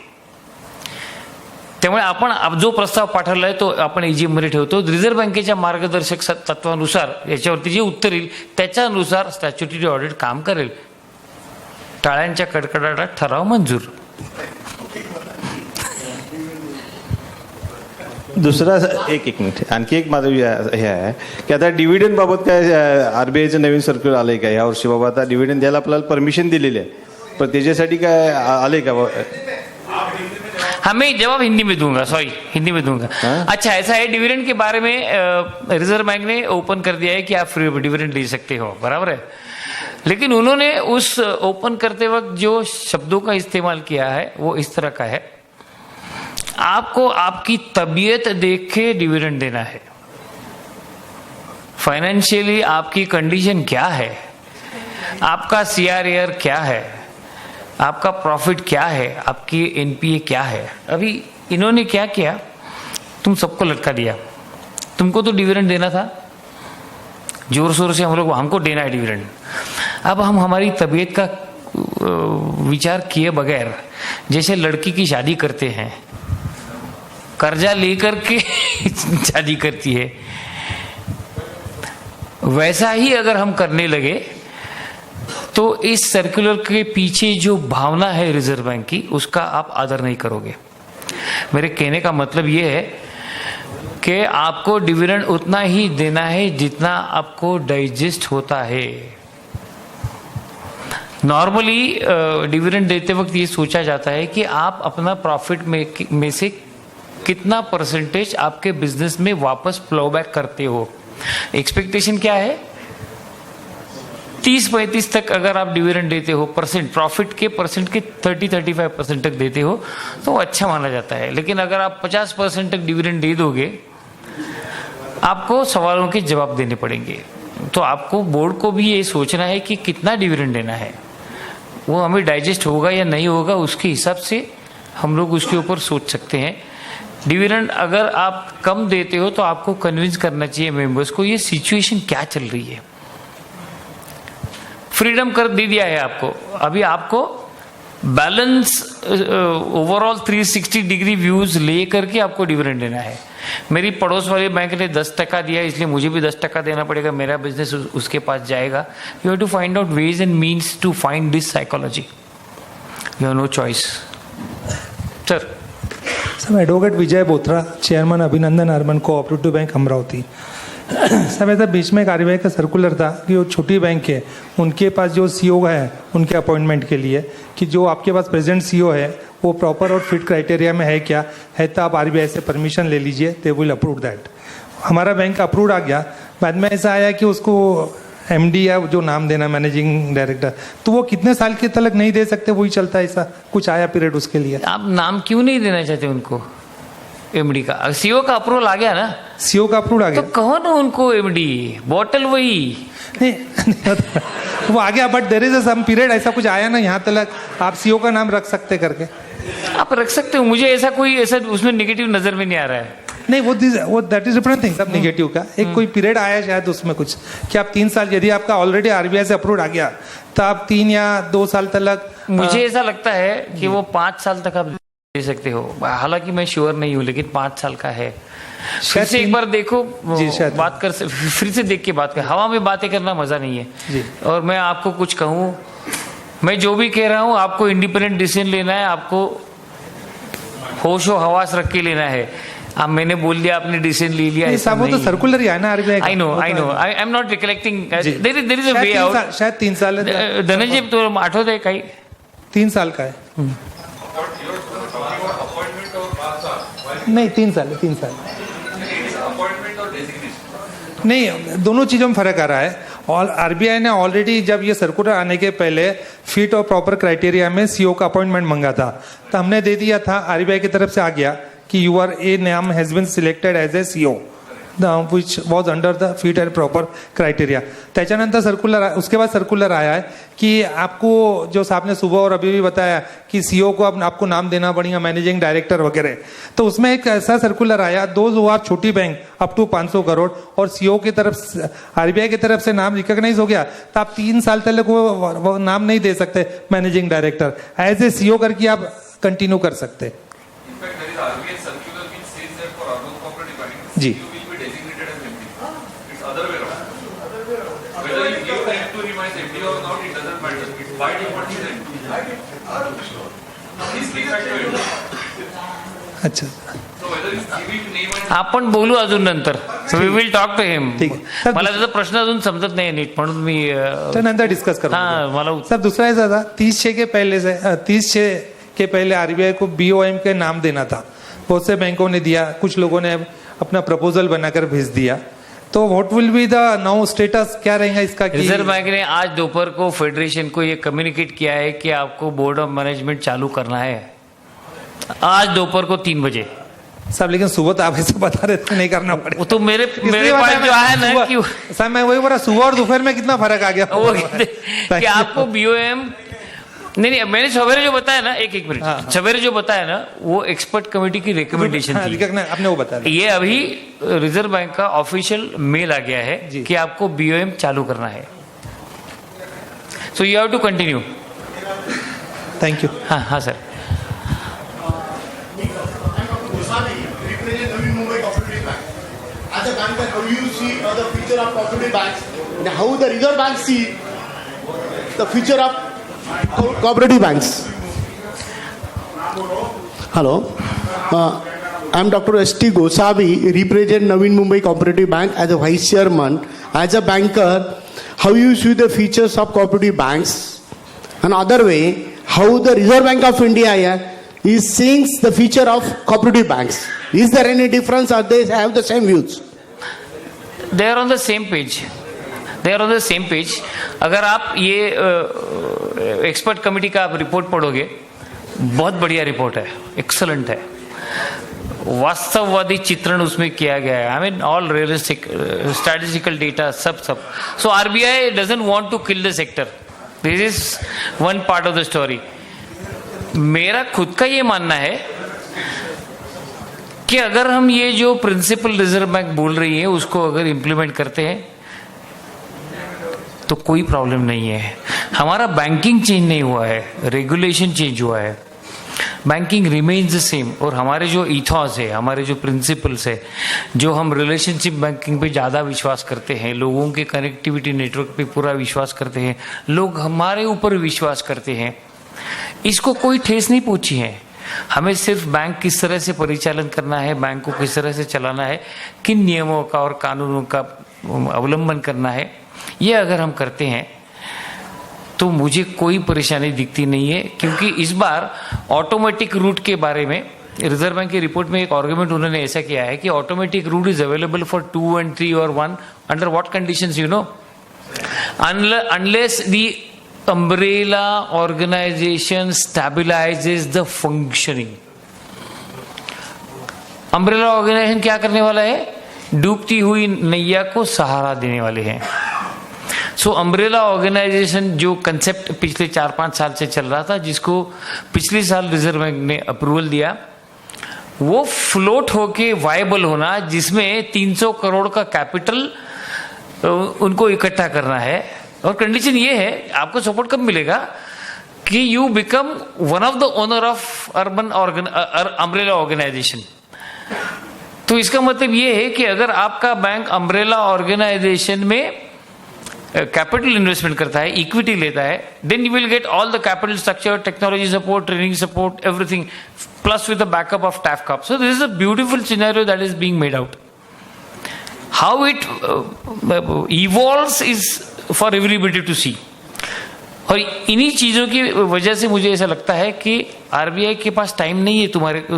त्यामुळे आपण जो प्रस्ताव पाठवला आहे तो आपण एजीएम मध्ये ठेवतो. रिझर्व्ह बँकेच्या मार्गदर्शक तत्वानुसार याच्यावरती जे उत्तर येईल त्याच्यानुसार स्टॅच्युटरी ऑडिट काम करेल. टाळ्यांच्या कडकडाटात ठराव मंजूर. दुसरा एक मिनिट, आणखी एक माझं हे आहे की आता डिव्हिडंड बाबत काय आरबीआयचं नवीन सर्क्युलर आलंय का या वर्षी? बाबा आता डिव्हिडंड द्यायला आपल्याला परमिशन दिलेली आहे, पण त्याच्यासाठी काय आलंय का? हाँ, मैं जवाब हिंदी में दूंगा, सॉरी हिंदी में दूंगा. अच्छा, ऐसा है, डिविडेंड के बारे में रिजर्व बैंक ने ओपन कर दिया है कि आप फ्री डिविडेंड ले सकते हो, बराबर है. लेकिन उन्होंने उस ओपन करते वक्त जो शब्दों का इस्तेमाल किया है वो इस तरह का है, आपको आपकी तबीयत देख के डिविडेंड देना है. फाइनेंशियली आपकी कंडीशन क्या है, आपका सीआरएआर क्या है, आपका प्रॉफिट क्या है, आपकी एनपीए क्या है. अभी इन्होंने क्या किया, तुम सबको लटका दिया. तुमको तो डिविडेंड देना था, जोर शोर से हमको देना है डिविडेंड. अब हम हमारी तबीयत का विचार किए बगैर, जैसे लड़की की शादी करते हैं, कर्जा लेकर के शादी करती है, वैसा ही अगर हम करने लगे तो इस सर्कुलर के पीछे जो भावना है रिजर्व बैंक की, उसका आप आदर नहीं करोगे. मेरे कहने का मतलब ये है कि आपको डिविडेंड उतना ही देना है जितना आपको डाइजेस्ट होता है. नॉर्मली डिविडेंड देते वक्त ये सोचा जाता है कि आप अपना प्रॉफिट में से कितना परसेंटेज आपके बिजनेस में वापस फ्लो बैक करते हो. एक्सपेक्टेशन क्या है, 30-35 तक अगर आप डिविडेंड देते हो, परसेंट प्रॉफिट के परसेंट के 30-35% तक देते हो तो अच्छा माना जाता है. लेकिन अगर आप 50% तक डिविडेंड दे दोगे, आपको सवालों के जवाब देने पड़ेंगे. तो आपको बोर्ड को भी ये सोचना है कि कितना डिविडेंड देना है, वो हमें डाइजेस्ट होगा या नहीं होगा, उसके हिसाब से हम लोग उसके ऊपर सोच सकते हैं. डिविडेंड अगर आप कम देते हो तो आपको कन्विंस करना चाहिए मेंबर्स को ये सिचुएशन क्या चल रही है. फ्रीडम कर दे दिया है आपको, अभी आपको बैलेंस ओवरऑल 360 डिग्री व्यूज ले करके आपको डिविडेंड देना है. मेरी पड़ोस वाले बैंक ने 10% दिया, इसलिए मुझे भी 10% देना पड़ेगा, मेरा बिजनेस उसके पास जाएगा. You have to find out ways and means to find this psychology. You have no choice. Sir advocate Vijay Bothra, chairman Abhinandan urban cooperative bank Amravati. सब ऐसा बीच में एक आरबीआई का सर्कुलर था कि वो छोटी बैंक है, उनके पास जो सीईओ है उनके अपॉइंटमेंट के लिए कि जो आपके पास प्रेजेंट सीईओ है वो प्रॉपर और फिट क्राइटेरिया में है क्या है, तो आप आरबीआई से परमिशन ले लीजिए, दे विल अप्रूव दैट. हमारा बैंक अप्रूव आ गया. बाद में ऐसा आया कि उसको एमडी या जो नाम देना मैनेजिंग डायरेक्टर, तो वो कितने साल के तक नहीं दे सकते, वही चलता है. ऐसा कुछ आया पीरियड उसके लिए. आप नाम क्यों नहीं देना चाहते उनको? एमडी का, सीईओ का अप्रूवल आ गया ना, सीईओ का अप्रूवल आ गया तो कहो ना उनको एमडी, बॉटल वही नहीं वो आ गया. But there is some period, ऐसा कुछ आया ना यहाँ तक आप सीईओ का नाम रख सकते करके. आप रख सकते हो, मुझे ऐसा कोई ऐसा उसमें नेगेटिव नजर में नहीं आ रहा है. नहीं वो दैट इज डिफरेंट थिंग. सब नेगेटिव का एक कोई पीरियड आया शायद उसमें कुछ कि आप 3 साल, यदि आपका ऑलरेडी आरबीआई से अप्रूव आ गया तो आप 3 या 2 साल तक. मुझे ऐसा लगता है कि वो 5 साल तक आप दे सकते हो. हालांकि मैं श्योर नहीं हूँ, लेकिन 5 साल का है. फिर से एक बार देखो, बात कर, फिर से देख के बात कर. हवा में बातें करना मजा नहीं है जी. और मैं आपको कुछ कहूँ, मैं जो भी कह रहा हूँ आपको इंडिपेंडेंट डिसीजन लेना है, आपको होश हो हवास रख के लेना है। अब मैंने बोल दिया, आपने डिसीजन ले लिया, ऐसा साहब वो तो नहीं। सर्कुलर ही है ना आरबीआई का। I know, I am not recollecting, there is a way out. शायद 3 साल है। धनंजय तो आठवत आहे काही? 3 साल का है। नहीं 3 साल है, 3 साल नहीं, दोनों चीजों में फर्क आ रहा है। और आरबीआई ने ऑलरेडी जब ये सर्कुलर आने के पहले फिट और प्रॉपर क्राइटेरिया में सीओ का अपॉइंटमेंट मांगा था, तो हमने दे दिया था, आरबीआई की तरफ से आ गया कि यू आर ए नाम has been selected as a CO which was under the fit and proper criteria. त्याच्यानंतर सर्कुलर, उसके बाद सर्कुलर आया है कि आपको, जो साहब ने सुबह और अभी भी बताया कि सीओ को आपको नाम देना पड़ेगा, मैनेजिंग डायरेक्टर वगैरह। तो उसमें एक ऐसा सर्कुलर आया, दोज हु आर छोटी बैंक अप टू 500 करोड़ और सीओ की तरफ, आरबीआई की तरफ से नाम रिकॉग्नाइज हो गया, तो आप 3 साल तक वो नाम नहीं दे सकते managing director, as a CO करके आप कंटिन्यू कर सकते। जी अच्छा, आपण बोलू अजून नंतर, we will talk to him. ठीक आहे. मला त्याचा प्रश्न अजून समजत नाही नीट, म्हणून मी तो नंतर डिस्कस करो। हाँ, मला सर दूसरा ऐसा था, 30/6 के पहले से 30/6 के पहले आरबीआई को बीओएम के नाम देना था, बहुत से बैंकों ने दिया, कुछ लोगों ने अपना प्रपोजल बनाकर भेज दिया, तो what will be the now status, क्या रहेगा इसका? रिजर्व बैंक ने आज दोपहर को फेडरेशन को ये कम्युनिकेट किया है कि आपको बोर्ड ऑफ मैनेजमेंट चालू करना है आज दोपहर को 3 बजे। साहब लेकिन सुबह तो आप ऐसे बता रहे थे नहीं करना पड़ेगा। वो तो मेरे पास जो है ना कि साहब मैं वही बोला, सुबह और दोपहर में कितना फर्क आ गया वो कि आपको बीओएम नहीं, मैंने सवेरे जो बताया ना, एक मिनट, हाँ। सवेरे जो बताया ना वो एक्सपर्ट कमेटी की रिकमेंडेशन थी, आपने वो बताया। ये अभी रिजर्व बैंक का ऑफिशियल मेल आ गया है कि आपको बीओएम चालू करना है, so you have to continue. Thank you. हाँ हाँ sir. As a banker, how you see the future of cooperative banks, and how the Reserve Bank see the future of cooperative banks? Hello, I'm Dr. S.T. Gosavi, represent Navi Mumbai Cooperative Bank as a vice chairman. As a banker, how you see the features of cooperative banks? Another way, how the Reserve Bank of India is seeing the future of cooperative banks. Is there any difference, or they have the same views? They are on the same page. They are on the same page. अगर आप ये expert committee का आप report पढ़ोगे, बहुत बढ़िया report है, excellent है, वास्तववादी चित्रण उसमें किया गया है। I mean all realistic statistical data, सब। So RBI doesn't want to kill the sector, this is one part of the story. मेरा खुद का ये मानना है कि अगर हम ये जो प्रिंसिपल रिजर्व बैंक बोल रही है उसको अगर इम्प्लीमेंट करते हैं तो कोई प्रॉब्लम नहीं है। हमारा बैंकिंग चेंज नहीं हुआ है, रेगुलेशन चेंज हुआ है, बैंकिंग रिमेन्स द सेम। और हमारे जो इथॉस है, हमारे जो प्रिंसिपल्स है, जो हम रिलेशनशिप बैंकिंग पे ज़्यादा विश्वास करते हैं, लोगों के कनेक्टिविटी नेटवर्क पे पूरा विश्वास करते हैं, लोग हमारे ऊपर विश्वास करते हैं, इसको कोई ठेस नहीं पहुंची है। हमें सिर्फ बैंक किस तरह से परिचालन करना है, बैंक को किस तरह से चलाना है, किन नियमों का और कानूनों का अवलंबन करना है, ये अगर हम करते हैं तो मुझे कोई परेशानी दिखती नहीं है। क्योंकि इस बार ऑटोमेटिक रूट के बारे में रिजर्व बैंक की रिपोर्ट में एक आर्गुमेंट उन्होंने ऐसा किया है कि automatic route is available for 2 and 3 और 1 under what conditions, you know, unless the umbrella organization stabilizes the functioning. umbrella organization क्या करने वाला है? डूबती हुई नैया को सहारा देने वाले हैं। सो umbrella organization जो कंसेप्ट पिछले 4-5 साल से चल रहा था, जिसको पिछले साल रिजर्व बैंक ने अप्रूवल दिया, वो फ्लोट होके वायबल होना, जिसमें 300 करोड़ का कैपिटल उनको इकट्ठा करना है। और कंडीशन ये है, आपको सपोर्ट कब मिलेगा कि you become one of the owner of urban umbrella organisation. तो इसका मतलब ये है कि अगर आपका बैंक अम्ब्रेला ऑर्गेनाइजेशन में कैपिटल इन्वेस्टमेंट करता है, इक्विटी लेता है, then you will get all the capital structure, technology support, training support, everything, plus with the backup of TAFCOP. So this is a beautiful scenario that is being made out. How it evolves is for everybody to सी. और इन्हीं चीजों की वजह से मुझे ऐसा लगता है कि आरबीआई के पास टाइम नहीं है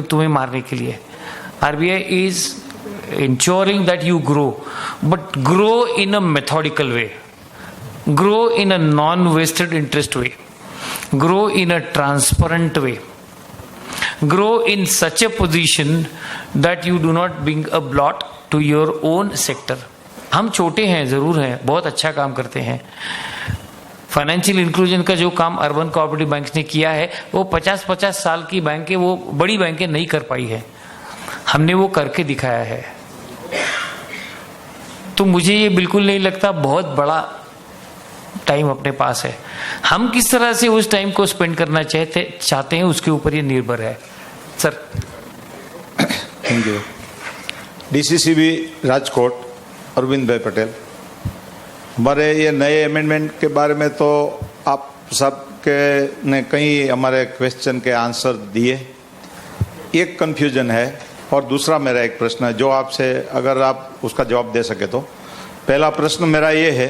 तुम्हें मारने के लिए. RBI is ensuring that you grow, but grow in a methodical way, grow in a non-vested interest way, grow in a transparent way, grow in such a position that you do not bring a blot to your own sector. हम छोटे हैं, जरूर हैं, बहुत अच्छा काम करते हैं. फाइनेंशियल इंक्लूजन का जो काम अर्बन कोऑपरेटिव बैंक ने किया है वो 50-50 साल की बैंकें, वो बड़ी बैंकें नहीं कर पाई है. हमने वो करके दिखाया है. तो मुझे ये बिल्कुल नहीं लगता बहुत बड़ा टाइम अपने पास है. हम किस तरह से उस टाइम को स्पेंड करना चाहते हैं उसके ऊपर ये निर्भर है. Sir. Thank you. DCCB Rajkot, Arvind bhai Patel. हमारे ये नए अमेंडमेंट के बारे में तो आप सबके ने कई हमारे क्वेश्चन के आंसर दिए. एक कंफ्यूजन है और दूसरा मेरा एक प्रश्न है जो आपसे अगर आप उसका जवाब दे सके तो. पहला प्रश्न मेरा ये है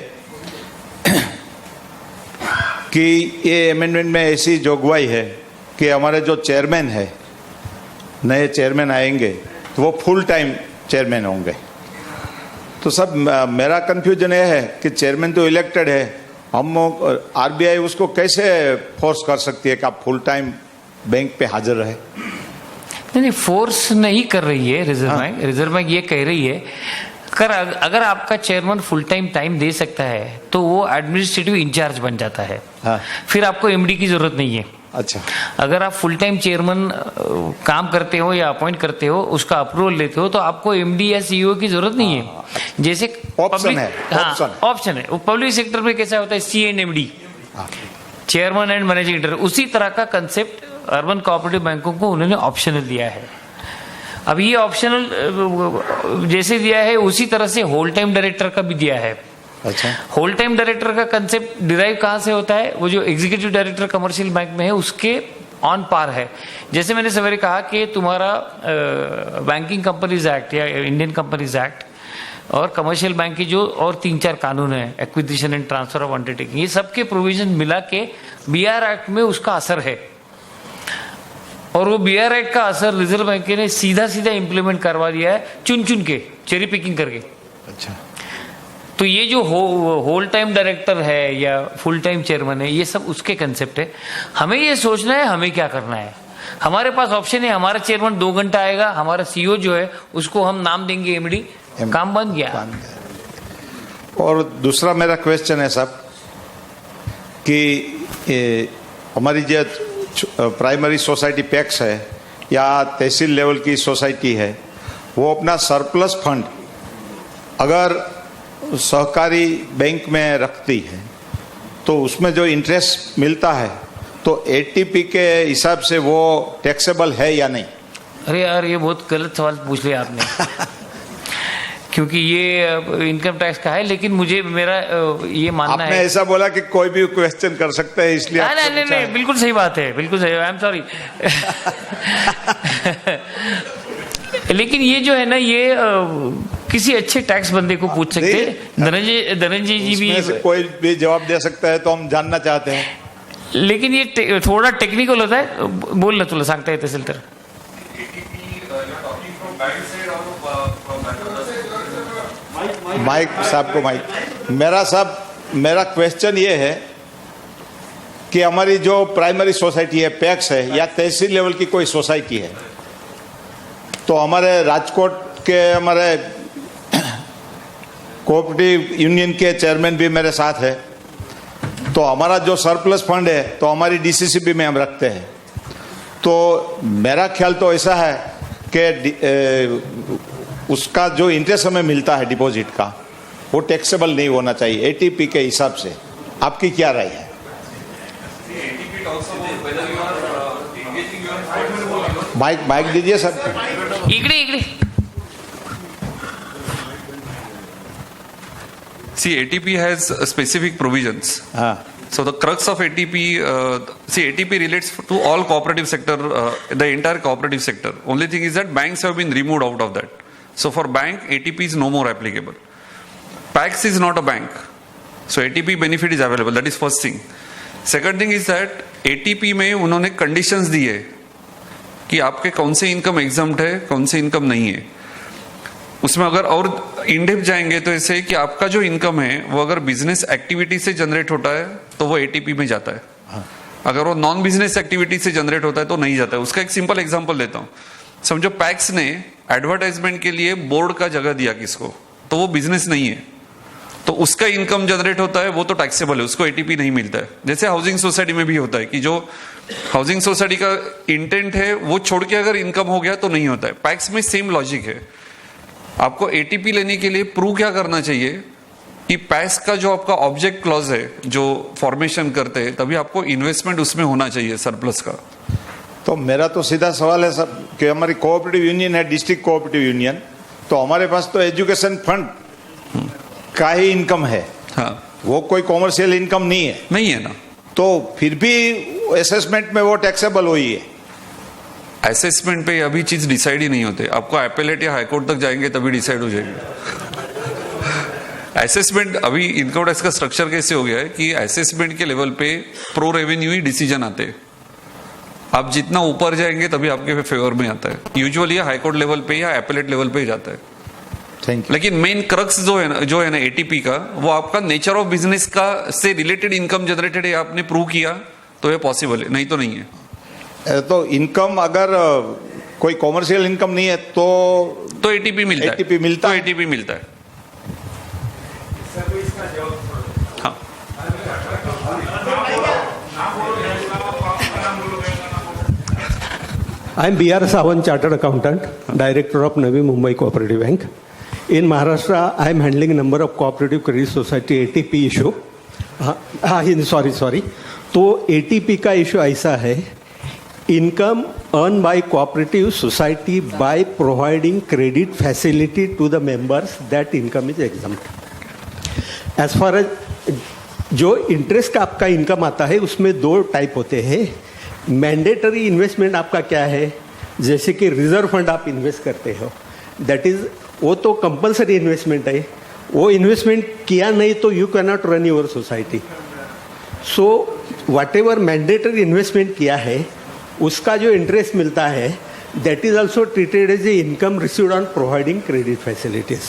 कि ये अमेंडमेंट में ऐसी जोगवाई है कि हमारे जो चेयरमैन है, नए चेयरमैन आएंगे तो वो फुल टाइम चेयरमैन होंगे. तो सब मेरा कंफ्यूजन ये है कि चेयरमैन तो इलेक्टेड है, हम आरबीआई उसको कैसे फोर्स कर सकती है कि आप फुल टाइम बैंक पे हाजिर रहे. नहीं, फोर्स नहीं कर रही है रिजर्व बैंक. रिजर्व बैंक ये कह रही है अगर आपका चेयरमैन फुल टाइम दे सकता है तो वो एडमिनिस्ट्रेटिव इंचार्ज बन जाता है. फिर आपको एमडी की जरूरत नहीं है. अच्छा. अगर आप फुल टाइम चेयरमैन काम करते हो या अपॉइंट करते हो, उसका अप्रूवल लेते हो, तो आपको एमडी या सीईओ की जरूरत नहीं है. जैसे ऑप्शन है. ऑप्शन है. पब्लिक सेक्टर में कैसा होता है, C and MD, chairman and managing director. उसी तरह का कंसेप्ट अर्बन कोऑपरेटिव बैंकों को उन्होंने ऑप्शनल दिया है. अब ये ऑप्शनल जैसे दिया है उसी तरह से होल टाइम डायरेक्टर का भी दिया है. अच्छा. होल टाइम डायरेक्टर का कंसेप्ट डिराइव कहां से होता है, वो जो एग्जीक्यूटिव डायरेक्टर कमर्शियल बैंक में है उसके ऑन पार है. जैसे मैंने सवेरे कहा कि तुम्हारा बैंकिंग कंपनीज एक्ट या इंडियन कंपनीज एक्ट और कमर्शियल बैंक की जो और 3-4 कानून है, acquisition and transfer of undertaking, ये सबके प्रोविजन मिला के बीआर एक्ट में उसका असर है. और वो बीआर एक्ट का असर रिजर्व बैंक ने सीधा इंप्लीमेंट करवा दिया है, चुन के, चेरी पिकिंग करके. अच्छा. तो ये जो होल टाइम डायरेक्टर है या फुल टाइम चेयरमैन है, ये सब उसके कंसेप्ट है. हमें ये सोचना है हमें क्या करना है. हमारे पास ऑप्शन है, हमारा चेयरमैन 2 घंटा आएगा, हमारा सीईओ जो है उसको हम नाम देंगे एमडी, काम बन गया. और दूसरा मेरा क्वेश्चन है साहब कि हमारी जो प्राइमरी सोसाइटी पैक्स है या तहसील लेवल की सोसाइटी है, वो अपना सरप्लस फंड अगर सहकारी बैंक में रखती है तो उसमें जो इंटरेस्ट मिलता है तो एटीपी के हिसाब से वो टैक्सेबल है या नहीं. अरे यार, ये बहुत गलत सवाल पूछ लिया आपने. क्योंकि ये इनकम टैक्स का है, लेकिन मुझे मेरा ये मानना है. आपने ऐसा बोला कि कोई भी क्वेश्चन कर सकता है, इसलिए नहीं, बिल्कुल सही बात है, बिल्कुल सही. I am sorry. लेकिन ये जो है ना, ये किसी अच्छे टैक्स बंदे को पूछ सकते हैं. धनंजय जी भी कोई भी जवाब दे सकता है, तो हम जानना चाहते हैं. लेकिन ये थोड़ा टेक्निकल होता है. बोल ना, तुला सांगता येत असेल तर. माइक साहब को माइक. मेरा क्वेश्चन ये है कि हमारी जो प्राइमरी सोसाइटी है, पैक्स है या तहसील लेवल की कोई सोसाइटी है, तो हमारे राजकोट के हमारे कोऑपरेटिव यूनियन के चेयरमैन भी मेरे साथ है. तो हमारा जो सरप्लस फंड है तो हमारी डीसीसीबी में हम रखते हैं. तो मेरा ख्याल तो ऐसा है कि उसका जो इंटरेस्ट हमें मिलता है डिपॉजिट का, वो टैक्सेबल नहीं होना चाहिए एटीपी के हिसाब से. आपकी क्या राय है? माइक दीजिए सर. इकडे See, ATP has specific provisions. So the crux of ATP, ATP relates to all cooperative sector, the entire cooperative sector. Only thing is that banks have been removed out of that. So for bank, ATP is no more applicable. PAX is not a bank. So ATP benefit is available. That is first thing. Second thing is that ATP में उन्होंने conditions दी है कि आपके कौन से income exempt है, कौन से इनकम नहीं है. उसमें अगर और इन डेप्थ जाएंगे तो ऐसे कि आपका जो इनकम है वो अगर बिजनेस एक्टिविटी से जनरेट होता है तो वो एटीपी में जाता है. अगर वो नॉन बिजनेस एक्टिविटी से जनरेट होता है तो नहीं जाता है. उसका एक सिंपल एग्जांपल देता हूं. समझो पैक्स ने एडवर्टाइजमेंट के लिए बोर्ड का जगह दिया किसको, तो वो बिजनेस नहीं है, तो उसका इनकम जनरेट होता है, वो तो टैक्सेबल है, उसको एटीपी नहीं मिलता है. जैसे हाउसिंग सोसाइटी में भी होता है कि जो हाउसिंग सोसाइटी का इंटेंट है वो छोड़ के अगर इनकम हो गया तो नहीं होता है. पैक्स में सेम लॉजिक है. आपको एटीपी लेने के लिए प्रूव क्या करना चाहिए कि पैक्स का जो आपका ऑब्जेक्ट क्लॉज है जो फॉर्मेशन करते हैं, तभी आपको इन्वेस्टमेंट उसमें होना चाहिए सरप्लस का. तो मेरा तो सीधा सवाल है सर कि हमारी कोऑपरेटिव यूनियन है, डिस्ट्रिक्ट कोऑपरेटिव यूनियन, तो हमारे पास तो एजुकेशन फंड का ही इनकम है. हाँ, वो कोई कॉमर्शियल इनकम नहीं है. नहीं है ना, तो फिर भी असेसमेंट में वो टैक्सेबल हुई है. असेसमेंट पे अभी चीज डिसाइड ही नहीं होते. आपको एपेलेट या हाईकोर्ट तक जाएंगे तभी डिसाइड हो जाएगी. असेसमेंट अभी इनकम टैक्स का स्ट्रक्चर कैसे हो गया है कि असेसमेंट के लेवल पे प्रो रेवेन्यू ही डिसीजन आते हैं. आप जितना ऊपर जाएंगे तभी आपके फेवर में आता है. यूजुअली हाईकोर्ट लेवल पे या एपेलेट लेवल पे ही जाता है. Thank you. लेकिन मेन क्रक्स जो है ना एटीपी का, वो आपका नेचर ऑफ बिजनेस का से रिलेटेड इनकम जनरेटेड है, आपने प्रूव किया तो ये पॉसिबल है, नहीं तो नहीं है. तो इनकम अगर कोई कॉमर्शियल इनकम नहीं है तो एटीपी मिलता है. ATP मिलता तो है. एटीपी मिलता है. हाँ, I am B.R. Sawant, Chartered Accountant, Director of Navi Mumbai Cooperative Bank. In Maharashtra, I am handling a number of cooperative credit society ATP issue. Sorry. तो ATP का इशू ऐसा है, income earn by cooperative society by providing credit facility to the members, that income is exempt. As far as जो interest का आपका income आता है उसमें दो टाइप होते हैं. मैंडेटरी इन्वेस्टमेंट आपका क्या है, जैसे कि रिजर्व फंड आप इन्वेस्ट करते हो, दैट इज वो तो कंपलसरी इन्वेस्टमेंट है. वो इन्वेस्टमेंट किया नहीं तो you can not run your society. So whatever mandatory investment किया है उसका जो इंटरेस्ट मिलता है that is also treated as a income received on providing credit facilities.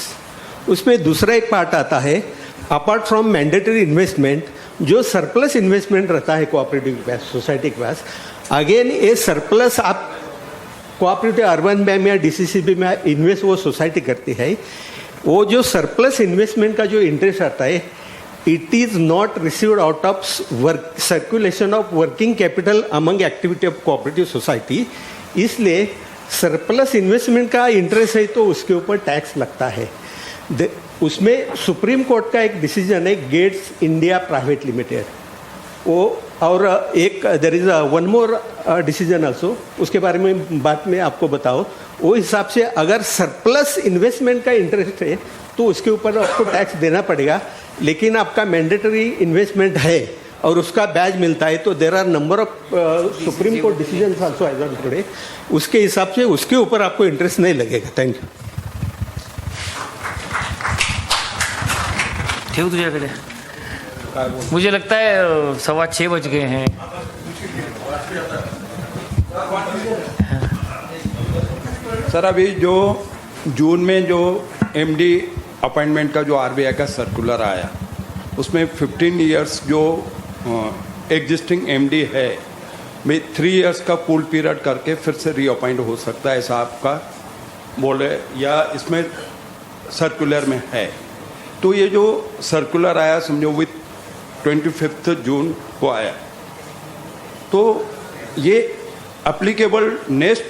उसमें दूसरा एक पार्ट आता है, अपार्ट फ्रॉम मैंडेटरी इन्वेस्टमेंट जो सरप्लस इन्वेस्टमेंट रहता है कोऑपरेटिव सोसाइटी के पास. अगेन ये सरप्लस आप कोऑपरेटिव अर्बन बैंक या डीसीसीबी में इन्वेस्ट वो सोसाइटी करती है, वो जो सरप्लस इन्वेस्टमेंट का जो इंटरेस्ट आता है it is not received out of circulation of working capital among activity of cooperative society. इसलिए सरप्लस इन्वेस्टमेंट का इंटरेस्ट है तो उसके ऊपर टैक्स लगता है. उसमें सुप्रीम कोर्ट का एक डिसीजन है, गेट्स इंडिया प्राइवेट लिमिटेड, वो और एक there is one more decision also, उसके बारे में बात में आपको बताओ. वो हिसाब से अगर सरप्लस इन्वेस्टमेंट का इंटरेस्ट है तो उसके ऊपर आपको टैक्स देना पड़ेगा. लेकिन आपका मैंडेटरी इन्वेस्टमेंट है और उसका बैज मिलता है तो there are number of supreme court decision also as on today, उसके हिसाब से उसके ऊपर आपको इंटरेस्ट नहीं लगेगा. Thank you. ठेव तुझ्याकडे. मुझे लगता है 6:15 बज गए हैं. सर अभी जो जून में जो एमडी अपॉइंटमेंट का जो आरबीआई का सर्कुलर आया उसमें 15 इयर्स जो एग्जिस्टिंग एमडी है में 3 इयर्स का पूल पीरियड करके फिर से रीअपॉइंट हो सकता है, ऐसा आपका बोले या इसमें सर्कुलर में है. तो ये जो सर्कुलर आया समझो विथ 25 जून को आया, तो ये एप्लीकेबल नेक्स्ट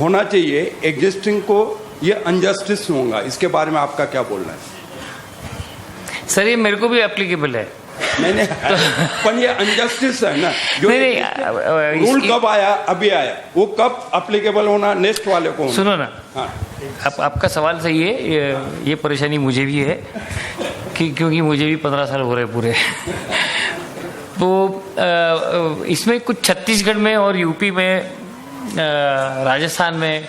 होना चाहिए एग्जिस्टिंग को, ये अनजस्टिस होगा, इसके बारे में आपका क्या बोलना है? सर ये मेरे को भी एप्लीकेबल है. मैंने पर ये अनजस्टिस है ना, जो रूल कब आया, अभी आया, वो कब अप्लीकेबल होना, नेक्स्ट वाले को होना। सुनो ना, हाँ, आपका सवाल सही है, ये परेशानी मुझे भी है क्योंकि मुझे भी 15 साल हो रहे पूरे। तो इसमें कुछ छत्तीसगढ़ में और यूपी में, राजस्थान में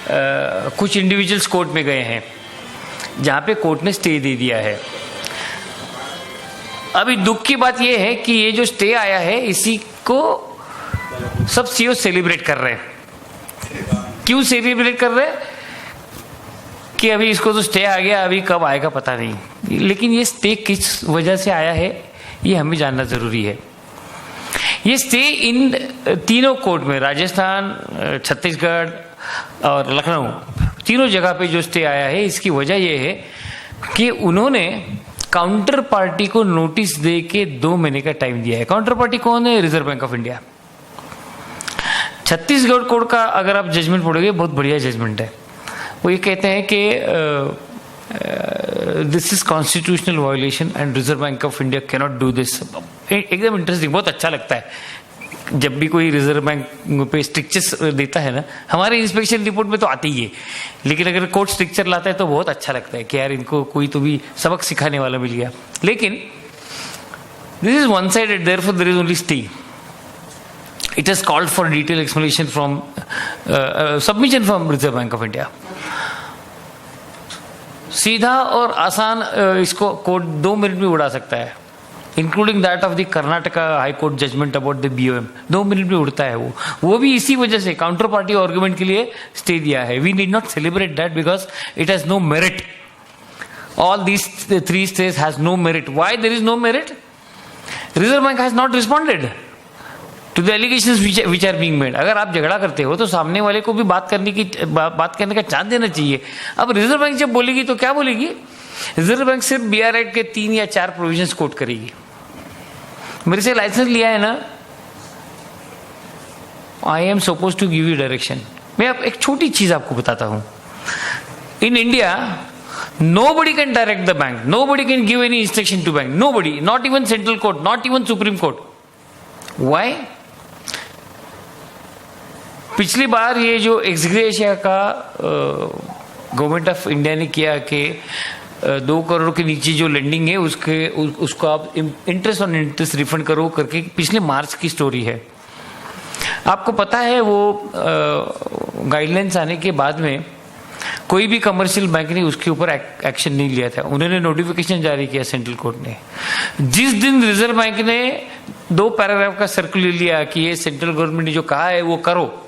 कुछ इंडिविजुअल्स कोर्ट में गए हैं जहाँ पे कोर्ट ने स्टे दे दिया है। अभी दुख की बात यह है कि ये जो स्टे आया है इसी को सब सीओ सेलिब्रेट कर रहे हैं। क्यों सेलिब्रेट कर रहे हैं? कि अभी इसको तो स्टे आ गया, अभी कब आएगा पता नहीं। लेकिन ये स्टे किस वजह से आया है ये हमें जानना जरूरी है। ये स्टे इन तीनों कोर्ट में, राजस्थान, छत्तीसगढ़ और लखनऊ, तीनों जगह पे जो स्टे आया है, इसकी वजह यह है कि उन्होंने काउंटर पार्टी को नोटिस दे के 2 महीने का टाइम दिया है। काउंटर पार्टी कौन है? Reserve bank of India. Chhattisgarh court का अगर आप जजमेंट पढ़ोगे, बहुत बढ़िया जजमेंट है। वो ये कहते हैं कि this is constitutional violation and reserve bank of India can not do this. एकदम इंटरेस्टिंग, बहुत अच्छा लगता है जब भी कोई रिजर्व बैंक पे स्ट्रिक्चर्स देता है ना। हमारे इंस्पेक्शन रिपोर्ट में तो आती ही है, लेकिन अगर कोर्ट स्ट्रिक्चर लाता है तो बहुत अच्छा लगता है कि यार इनको कोई तो भी सबक सिखाने वाला मिल गया। लेकिन this is one sided, therefore there is only stay. It has called for detail explanation from submission from reserve bank of India. सीधा और आसान इसको कोर्ट 2 मिनट में उड़ा सकता है, including that of the Karnataka high court judgment about the BOM। 2 minute में उड़ता है वो भी इसी वजह से काउंटर पार्टी आर्गुमेंट के लिए स्टे दिया है। We need not celebrate that because it has no merit. All these 3 stage has no merit. Why there is no merit? Reserve bank has not responded to the allegations which are being made. अगर आप झगड़ा करते हो तो सामने वाले को भी बात करने का चांस देना चाहिए। अब रिजर्व बैंक जब बोलेगी तो क्या बोलेगी? रिजर्व बैंक सिर्फ BR एक्ट के 3 या 4 प्रोविजंस कोट करेगी। मेरे से लाइसेंस लिया है ना, I am suppose to give you direction. मैं अब एक छोटी चीज आपको बताता हूं। In India nobody can direct the bank, nobody can give any instruction to bank, nobody, not even central court, not even supreme court. Why? पिछली बार ये जो एक्सग्रेशिया का गवर्नमेंट ऑफ इंडिया ने किया कि 2 करोड़ के नीचे जो लेंडिंग है उसको आप इंटरेस्ट ऑन इंटरेस्ट रिफंड करो करके, पिछले मार्च की स्टोरी है। आपको पता है वो गाइडलाइंस आने के बाद में कोई भी कमर्शियल बैंक ने उसके ऊपर एक्शन नहीं लिया था। उन्होंने नोटिफिकेशन जारी किया सेंट्रल कोर्ट ने। जिस दिन रिजर्व बैंक ने 2 पैराग्राफ का सर्कुलर लिया कि ये सेंट्रल गवर्नमेंट ने जो कहा है वो करो,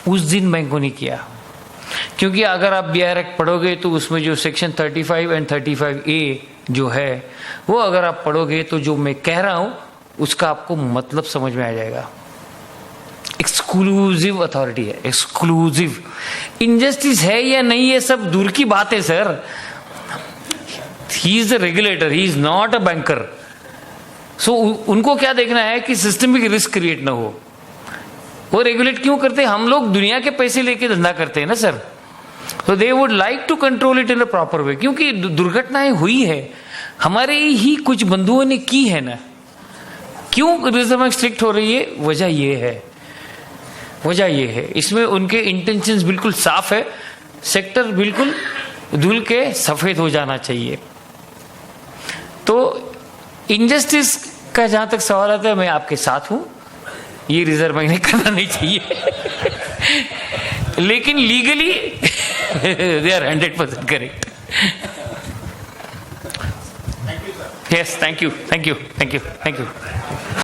उस दिन बैंकों ने किया। क्योंकि अगर आप BR एक्ट पढ़ोगे तो उसमें जो सेक्शन 35 एंड 35A जो है वो अगर आप पढ़ोगे तो जो मैं कह रहा हूं उसका आपको मतलब समझ में आ जाएगा। एक्सक्लूसिव अथॉरिटी है, एक्सक्लूसिव। इनजस्टिस है या नहीं ये सब दूर की बात है sir. He is the regulator, he is not a banker. So उनको क्या देखना है कि सिस्टमिक रिस्क क्रिएट ना हो। वो रेगुलेट क्यों करते हैं? हम लोग दुनिया के पैसे लेके धंधा करते हैं ना सर। तो they would like to control it in a proper way. क्योंकि दुर्घटनाएं हुई है, हमारे ही कुछ बंधुओं ने की है ना। क्यों रिजर्व बैंक स्ट्रिक्ट हो रही है? वजह ये है, इसमें उनके इंटेंशंस बिल्कुल साफ है। सेक्टर बिल्कुल धुल के सफेद हो जाना चाहिए। तो इनजस्टिस का जहां तक सवाल आता है, मैं आपके साथ हूं, ये रिजर्व बैंक ने करना नहीं चाहिए। लेकिन legally they are 100% correct. Yes, thank you.